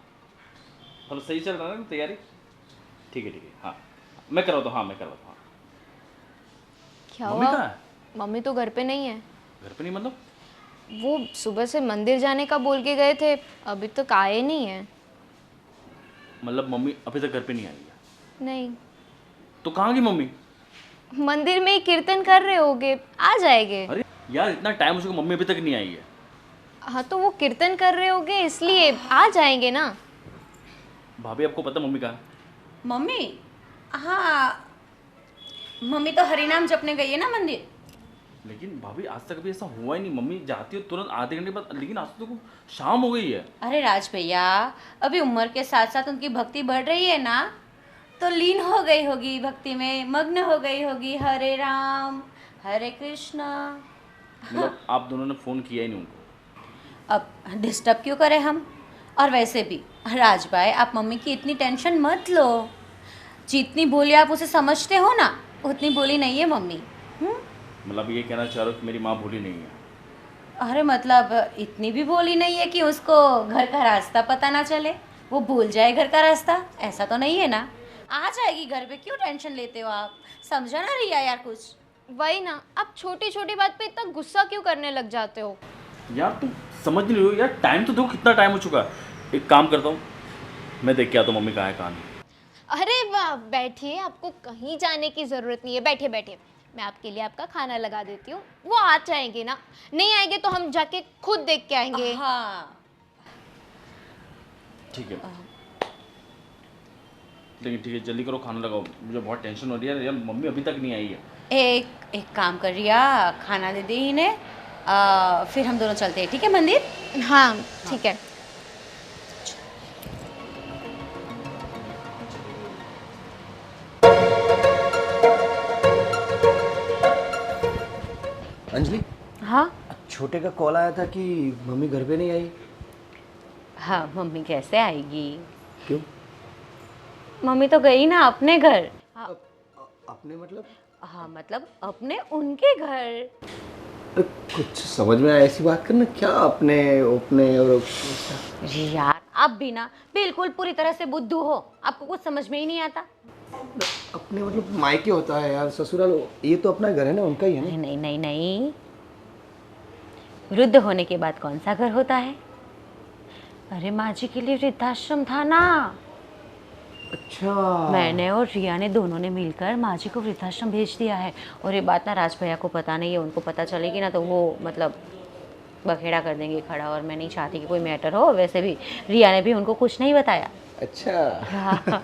मतलब सही चल रहा है ना तैयारी? ठीक है हाँ, मैं करवाता हूँ। हाँ मैं करवाता हूँ। क्या मम्मी हुआ? कहाँ है? मम्मी तो घर पे नहीं है। घर पे नहीं मतलब? वो सुबह से मंदिर जाने का बोल के गए थे, अभी तक आए नहीं है। मतलब मम्मी अभी तक घर पे नहीं आई है? नहीं, तो कहाँ गई मम्मी? मंदिर में ही कीर्तन कर रहे होगे, आ जाएंगे। अरे यार इतना टाइम हो चुका, मम्मी अभी तक नहीं आई है। हाँ तो वो कीर्तन कर रहे होगे इसलिए आ जाएंगे ना। भाभी आपको पता मम्मी कहाँ है? मम्मी, हाँ मम्मी तो हरिनाम जपने गई है ना मंदिर। लेकिन भाभी आज तक अभी ऐसा हुआ ही नहीं, मम्मी जाती है तुरंत आधे घंटे बाद, लेकिन आज तो देखो शाम हो गई है। अरे राज भैया, अभी उम्र के साथ साथ उनकी भक्ति बढ़ रही है ना, तो लीन हो गई होगी भक्ति में, मग्न हो गई होगी। हरे राम हरे कृष्णा। मतलब आप दोनों ने फ़ोन किया ही नहीं उनको? अब डिस्टर्ब क्यों करें हम। और वैसे भी राज भाई, आप मम्मी की इतनी टेंशन मत लो। जितनी बोली आप उसे समझते हो ना, उतनी बोली नहीं है मम्मी। मतलब ये कहना चाह रहे हो कि मेरी माँ भूली नहीं है? अरे मतलब इतनी भी बोली नहीं है कि उसको घर का रास्ता पता ना चले, वो भूल जाए घर का रास्ता, ऐसा तो नहीं है ना। आ जाएगी घर पे, क्यों टेंशन लेते हो आप। समझा ना रिया यार कुछ। वही ना, आप छोटी छोटी बात पे इतना गुस्सा क्यों करने लग जाते हो? यार तुम समझ नहीं रहे हो यार, टाइम तो देखो कितना टाइम हो चुका है। एक काम करता हूँ, मैं देख के आता हूँ मम्मी कहाँ है कहाँ नहीं। अरे वाह, बैठिए, आपको कहीं जाने की ज़रूरत नहीं है, बैठिए बैठिए। मैं आपके लिए आपका खाना लगा देती हूँ, वो आ जाएंगे ना। नहीं आएंगे तो हम जाके खुद देख के आएंगे। हाँ ठीक है, लेकिन ठीक है जल्दी करो, खाना लगाओ, मुझे बहुत टेंशन हो रही है यार, मम्मी अभी तक नहीं आई है। एक काम कर रिया, खाना दे दे इन्हें, फिर हम दोनों चलते हैं, ठीक है मंदिर। हाँ ठीक है। अंजलि, हाँ छोटे का कॉल आया था कि मम्मी घर पे नहीं आई। हाँ, मम्मी कैसे आएगी। क्यों? मम्मी तो गई ना अपने घर। अपने मतलब? हाँ मतलब अपने उनके घर। अरे कुछ समझ में आया, ऐसी बात करना क्या अपने अपने और जी यार, आप भी ना बिल्कुल पूरी तरह से बुद्धू हो, आपको कुछ समझ में ही नहीं आता। अपने मतलब मायके होता है यार, ससुराल ये तो अपना घर है ना, उनका ही है ना। नहीं नहीं नहीं नहीं, वृद्ध होने के बाद कौन सा घर होता है। अरे माँ जी के लिए वृद्धाश्रम था ना। अच्छा, मैंने और रिया ने दोनों ने मिलकर माँ जी को वृद्धाश्रम भेज दिया है। और ये बात ना राज भैया को पता नहीं है, उनको पता चलेगी ना तो वो मतलब बखेड़ा कर देंगे खड़ा, और मैं नहीं चाहती कि कोई मैटर हो। वैसे भी रिया ने भी उनको कुछ नहीं बताया। अच्छा।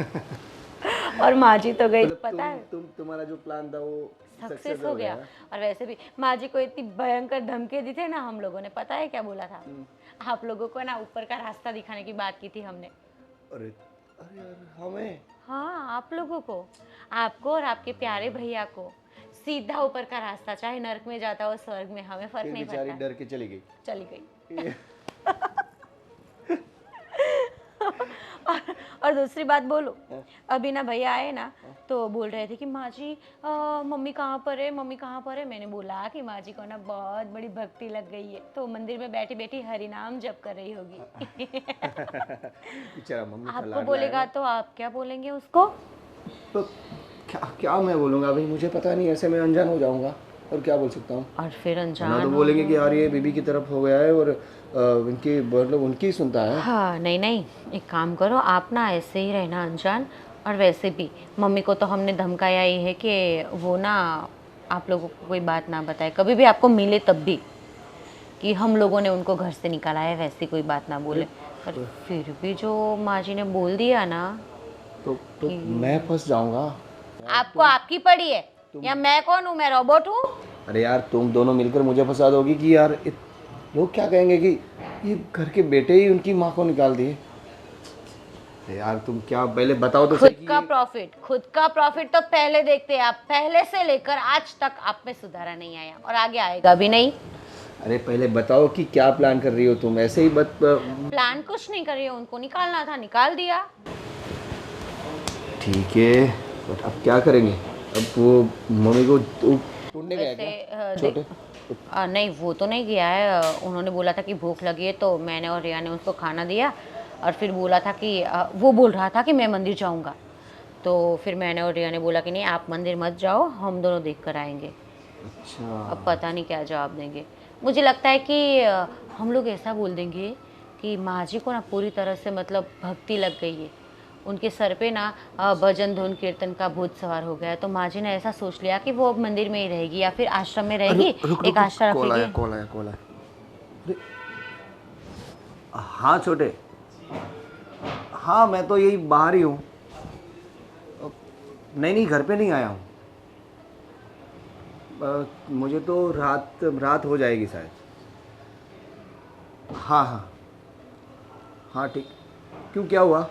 और माँ जी तो गई, मतलब पता है तुम्हारा जो प्लान था वो सक्सेस हो गया। और वैसे भी माँ जी को इतनी भयंकर धमकी दी थी ना हम लोगों ने, पता है क्या बोला था। आप लोगों को ना ऊपर का रास्ता दिखाने की बात की थी हमने। अरे अरे यार, हमें? हाँ, आप लोगों को, आपको और आपके प्यारे भैया को सीधा ऊपर का रास्ता, चाहे नर्क में जाता हो स्वर्ग में, हमें फर्क नहीं बेचारी पड़ता। डर के चली गई। चली गई। और दूसरी बात बोलो, अभी ना भैया आए ना तो बोल रहे थे कि माँ जी मम्मी कहाँ पर है, मम्मी कहाँ पर है। मैंने बोला कि माँ जी को ना बहुत बड़ी भक्ति लग गई है, तो मंदिर में बैठी बैठी हरि नाम जप कर रही होगी। बेचारा मम्मी का आपको लाडला बोलेगा है। तो आप क्या बोलेंगे उसको। तो क्या क्या मैं बोलूँगा भाई, मुझे पता नहीं, ऐसे मैं अनजान हो जाऊँगा और क्या बोल सकता हूँ। और फिर ना अनजान तो बोलेंगे कि यार ये बीबी की तरफ हो गया है और इनकी मतलब उनकी ही सुनता है। हाँ नहीं नहीं, एक काम करो आप ना ऐसे ही रहना अनजान। और वैसे भी मम्मी को तो हमने धमकाया ही है कि वो ना आप लोगों को कोई बात ना बताए, कभी भी आपको मिले तब भी, कि हम लोगों ने उनको घर से निकाला है, वैसी कोई बात ना बोले। पर फिर भी जो माँ जी ने बोल दिया ना, तो मैं फंस जाऊँगा। आपको आपकी पड़ी है या मैं कौन हूँ, मैं रोबोट हूँ। अरे यार, तुम दोनों मिलकर मुझे फंसा दोगी कि यार लोग क्या कहेंगे कि ये घर के बेटे ही उनकी माँ को निकाल दिए। अरे यार तुम क्या, पहले बताओ तो खुद सही खुद का प्रॉफिट तो पहले देखते हैं आप। पहले से लेकर आज तक आप में सुधारा नहीं आया और आगे आएगा भी नहीं। अरे पहले बताओ कि क्या प्लान कर रही हो तुम, ऐसे ही प्लान कुछ नहीं कर रही हो, उनको निकालना था निकाल दिया। ठीक है, बट अब क्या करेंगे? अब वो मम्मी को ढूंढने गया क्या छोटे? नहीं वो तो नहीं गया है। उन्होंने बोला था कि भूख लगी है तो मैंने और रिया ने उसको खाना दिया और फिर बोला था कि वो बोल रहा था कि मैं मंदिर जाऊंगा, तो फिर मैंने और रिया ने बोला कि नहीं आप मंदिर मत जाओ, हम दोनों देख कर आएंगे। अच्छा, अब पता नहीं क्या जवाब देंगे। मुझे लगता है कि हम लोग ऐसा बोल देंगे कि माँ जी को ना पूरी तरह से मतलब भक्ति लग गई है, उनके सर पे ना भजन धुन कीर्तन का भूत सवार हो गया है, तो माँ जी ने ऐसा सोच लिया कि वो मंदिर में ही रहेगी या फिर आश्रम में रहेगी। एक आश्रम कॉल आया रखेगी। कॉल आया कॉल आया। अरे, हाँ छोटे, हाँ मैं तो यही बाहर ही हूँ। नहीं नहीं घर पे नहीं आया हूँ। मुझे तो रात हो जाएगी शायद। हाँ हाँ हाँ ठीक। क्यों क्या हुआ?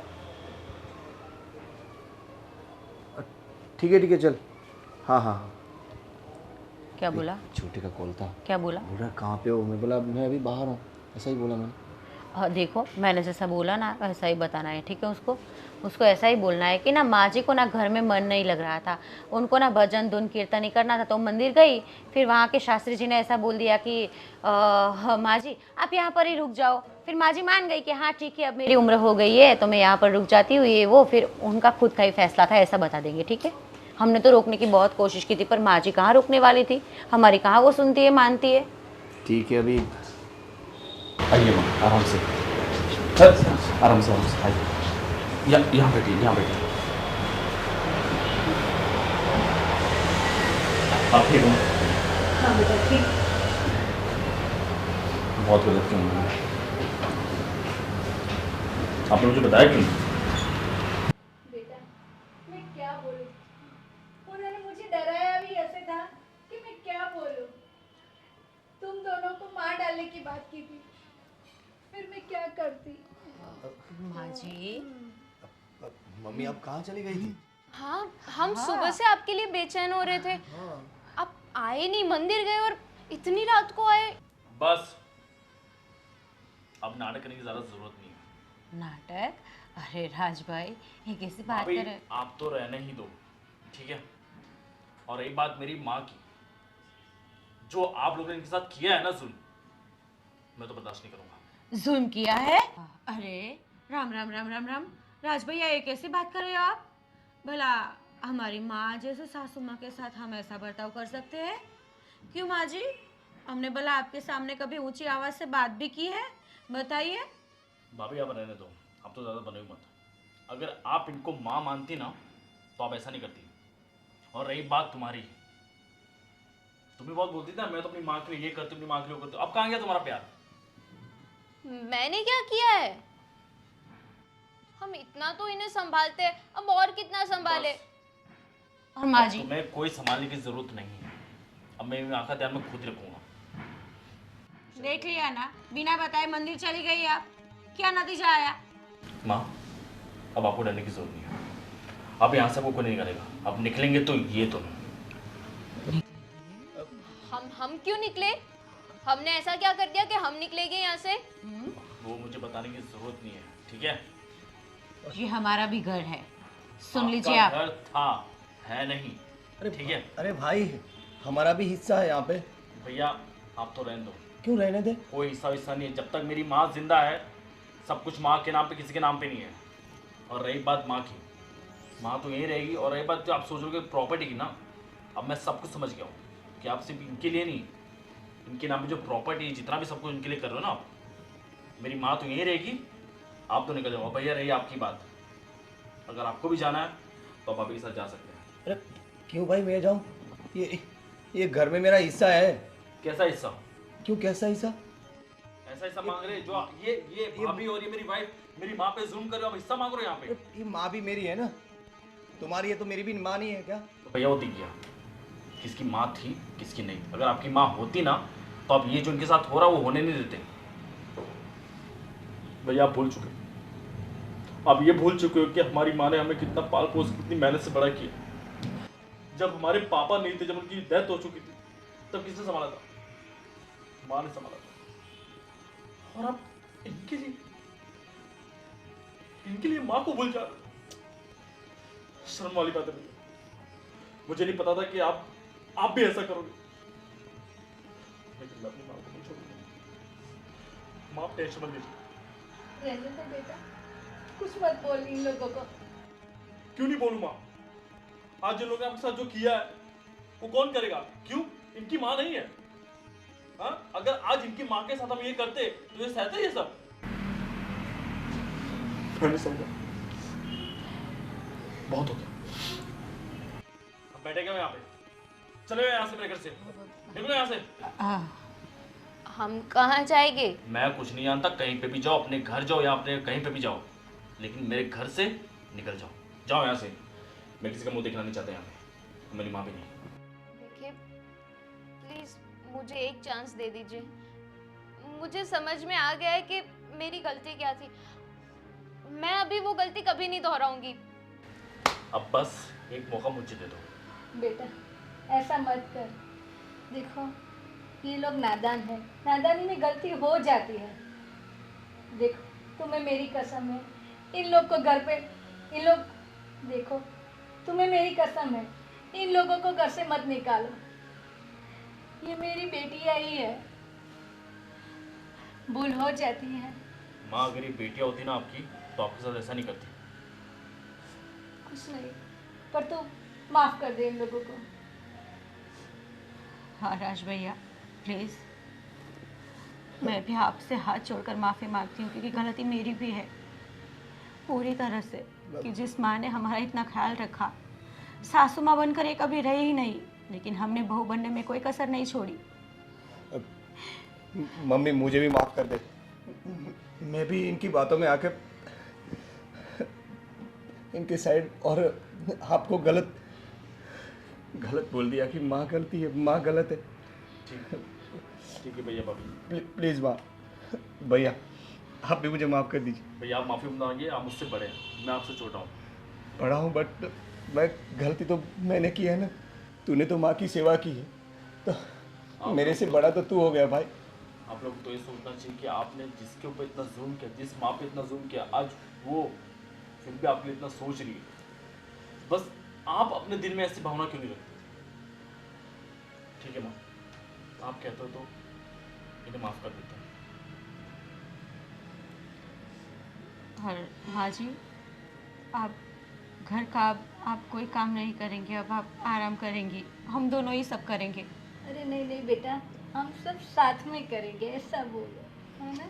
ठीक है चल। हाँ हाँ हाँ। क्या बोला? छोटे का कॉल था। क्या बोला? बोल रहा कहाँ पे हो? मैं बोला मैं अभी बाहर हूँ, ऐसा ही बोला मैंने। देखो मैंने जैसा बोला ना वैसा ही बताना है, ठीक है? उसको ऐसा ही बोलना है कि ना माँ जी को ना घर में मन नहीं लग रहा था, उनको ना भजन धुन कीर्तन ही करना था, तो मंदिर गई। फिर वहाँ के शास्त्री जी ने ऐसा बोल दिया कि माँ जी आप यहाँ पर ही रुक जाओ। फिर माँ जी मान गई कि हाँ ठीक है अब मेरी उम्र हो गई है तो मैं यहाँ पर रुक जाती हूँ, ये वो। फिर उनका खुद का ही फैसला था, ऐसा बता देंगे, ठीक है? हमने तो रोकने की बहुत कोशिश की थी पर माँ जी कहाँ रुकने वाली थी, हमारी कहाँ वो सुनती है मानती है। ठीक है अभी आइए माँ आराम से, आराम से आइए। यहाँ बैठिए, यहाँ बैठिए। आप ठीक हो? हाँ बेटा ठीक। बहुत गलत क्यों हुआ? आपने मुझे बताया क्यों? बेटा मैं क्या बोलूं, उन्होंने मुझे डराया भी ऐसे था कि मैं क्या बोलूं। तुम दोनों को मार डालने की बात की थी, फिर मैं क्या करती। माँ जी मम्मी आप कहाँ चली गई थी? हाँ हम सुबह से आपके लिए बेचैन हो रहे थे, आप आए नहीं, मंदिर गए और इतनी रात को आए। बस अब नाटक करने की ज़्यादा जरूरत नहीं है। नाटक? अरे राज भाई ये कैसी बात भाभी, कर रहे? आप तो रहने ही दो, ठीक है? और एक बात मेरी माँ की, जो आप लोगों ने इनके साथ किया है ना जुल्म, मैं तो बर्दाश्त नहीं करूंगा। जुल्म किया है? अरे राम राम राम राम राम, राज भैया ये कैसी बात कर रहे हो आप? भला हमारी माँ जैसे सासू माँ के साथ हम ऐसा बर्ताव कर सकते हैं? क्यों माँ जी, हमने भला आपके सामने कभी ऊंची आवाज से बात भी की है? बताइए। भाभी आप रहने दो, आप तो ज़्यादा बने हुए मत। अगर आप इनको माँ मानती ना तो आप ऐसा नहीं करती। और रही बात तुम्हारी, तुम भी बहुत बोलती थी ना मैं तो अपनी माँ के लिए ये करती, अपनी माँ के लिए वो करती। अब कहाँ गया तुम्हारा प्यार? मैंने क्या किया है? हम इतना तो इन्हें संभालते हैं, अब और कितना संभाले। और माँ जी तुम्हें कोई संभालने की जरूरत नहीं है, अब मैं आंखा ध्यान में खुद रखूंगा। देख लिया ना, बिना बताए मंदिर चली गई आप, क्या नतीजा आया? माँ अब आपको डरने की जरूरत नहीं है, अब यहाँ से वो कोई नहीं करेगा। अब निकलेंगे तो ये तो नहीं। हम क्यों निकले? हमने ऐसा क्या कर दिया कि हम निकलेंगे यहाँ से? वो मुझे बताने की जरूरत नहीं है, ठीक है? ये हमारा भी घर है, सुन आपका लीजिए आप। घर था, है नहीं, ठीक है? अरे भाई हमारा भी हिस्सा है यहाँ पे। भैया आप तो रहने दो, क्यों रहने दे? कोई हिस्सा नहीं है। जब तक मेरी माँ जिंदा है सब कुछ माँ के नाम पे, किसी के नाम पे नहीं है। और रही बात माँ की, माँ तो यहीं रहेगी। और रही बात जो आप सोचोगे प्रॉपर्टी की ना, अब मैं सब कुछ समझ गया हूँ कि आप सिर्फ इनके लिए नहीं, इनके नाम पे जो प्रॉपर्टी जितना भी सब कुछ इनके लिए कर रहे हो ना आप, मेरी माँ तो यहीं रहेगी, आप तो निकल जाओ। भैया रही आपकी बात, अगर आपको भी जाना है तो आप अभी के साथ जा सकते हैं। अरे क्यों भाई मैं जाऊँ? ये घर में मेरा हिस्सा है। कैसा हिस्सा? क्यों कैसा हिस्सा? ऐसा हिस्सा मांग रहे जो ये भाभी और ये मेरी वाइफ मेरी माँ पे जुल्म कर रहे हो, आप हिस्सा मांग रहे हो यहाँ पे? ये माँ भी मेरी है ना, तुम्हारी है तो मेरी भी माँ नहीं है क्या? तो भैया वो दिख गया किसकी माँ थी किसकी नहीं। अगर आपकी माँ होती ना तो आप ये जो इनके साथ हो रहा वो होने नहीं देते। भैया आप भूल चुके, आप ये भूल चुके हो कि हमारी माँ ने हमें कितना पाल पोस कितनी मेहनत से बड़ा किया। जब हमारे पापा नहीं थे, जब उनकी डेथ हो चुकी थी, तब किसने संभाला था? माँ ने संभाला था। और आप इनके लिए माँ को भूल जा रहे हो। शर्म वाली बात है भैया, मुझे नहीं पता था कि आप भी ऐसा करोगे, लेकिन मैं अपनी माँ को नहीं छोड़ूंगा। माँ आप टेंशन मत लीजिए। रहने दो बेटा, कुछ मत बोल इन लोगों को। क्यों नहीं बोलूं माँ? आज जिन लोगों ने आपके साथ जो किया है वो कौन करेगा? क्यों? इनकी माँ नहीं है? हाँ, अगर आज इनकी माँ के साथ हम ये करते तो ये सहते ये सब? मैं नहीं सहूंगा। बहुत हो गया। अब बैठेगा यहाँ पे, चले गए यहाँ से मेरे घर से, निकलो यहाँ से। हम कहाँ जाएंगे? मैं कुछ नहीं जानता, कहीं पे भी जाओ, अपने घर जाओ या अपने कहीं पे भी जाओ, लेकिन मेरे घर से निकल जाओ। जाओ यहाँ से, मैं किसी का मुंह देखना नहीं चाहता यहाँ पे, मेरी माँ भी नहीं। देखिए प्लीज मुझे एक चांस दे दीजिए। मुझे समझ में आ गया है कि मेरी गलती क्या थी। मैं अभी वो गलती कभी नहीं दोहराऊंगी। अब बस एक मौका मुझे दे दो। बेटा ऐसा मत कर, देखो ये लोग नादान है, नादानी में गलती हो जाती है। देखो तुम्हें मेरी कसम है, इन लोग को घर पे, इन लोग, देखो तुम्हें मेरी कसम है, इन लोगों को घर से मत निकालो। ये मेरी बेटी आई है, भूल हो जाती है। माँ अगर ये बेटियाँ होती ना आपकी तो आपके साथ ऐसा नहीं करती। कुछ नहीं, पर तू माफ कर दे इन लोगों को। हाँ राज भैया प्लीज़, मैं भी आपसे हाथ जोड़कर माफ़ी मांगती हूँ, क्योंकि गलती मेरी भी है पूरी तरह से, कि जिस माँ ने हमारा इतना ख्याल रखा, सासू माँ बनकर ये कभी रही ही नहीं, लेकिन हमने बहू बनने में कोई कसर नहीं छोड़ी। मम्मी मुझे भी माफ़ कर दे, मैं भी इनकी बातों में आके इनके साइड और आपको गलत बोल दिया कि माँ गलती है, माँ गलत है। ठीक है भैया भाभी। प्लीज़ माँ, भैया आप भी मुझे माफ़ कर दीजिए। भैया आप माफ़ी मांगिए, आप मुझसे बड़े हैं, मैं आपसे छोटा हूँ। पढ़ा हूँ बट मैं, गलती तो मैंने की है ना, तूने तो माँ की सेवा की है, तो मेरे से बड़ा तो तू हो गया भाई। आप लोग तो ये सोचना चाहिए कि आपने जिसके ऊपर इतना जुल्म किया, जिस माँ पे इतना जुल्म किया, आज वो फिर भी आपके लिए इतना सोच रही है। बस आप अपने दिल में ऐसी भावना क्यों नहीं रखते? ठीक है माँ, आप कहते हो तो इन्हें माफ़ कर देता हूँ। और माँ जी, आप घर का आप कोई काम नहीं करेंगे, अब आप आराम करेंगी, हम दोनों ही सब करेंगे। अरे नहीं नहीं बेटा, हम सब साथ में करेंगे, ऐसा बोलो, है ना।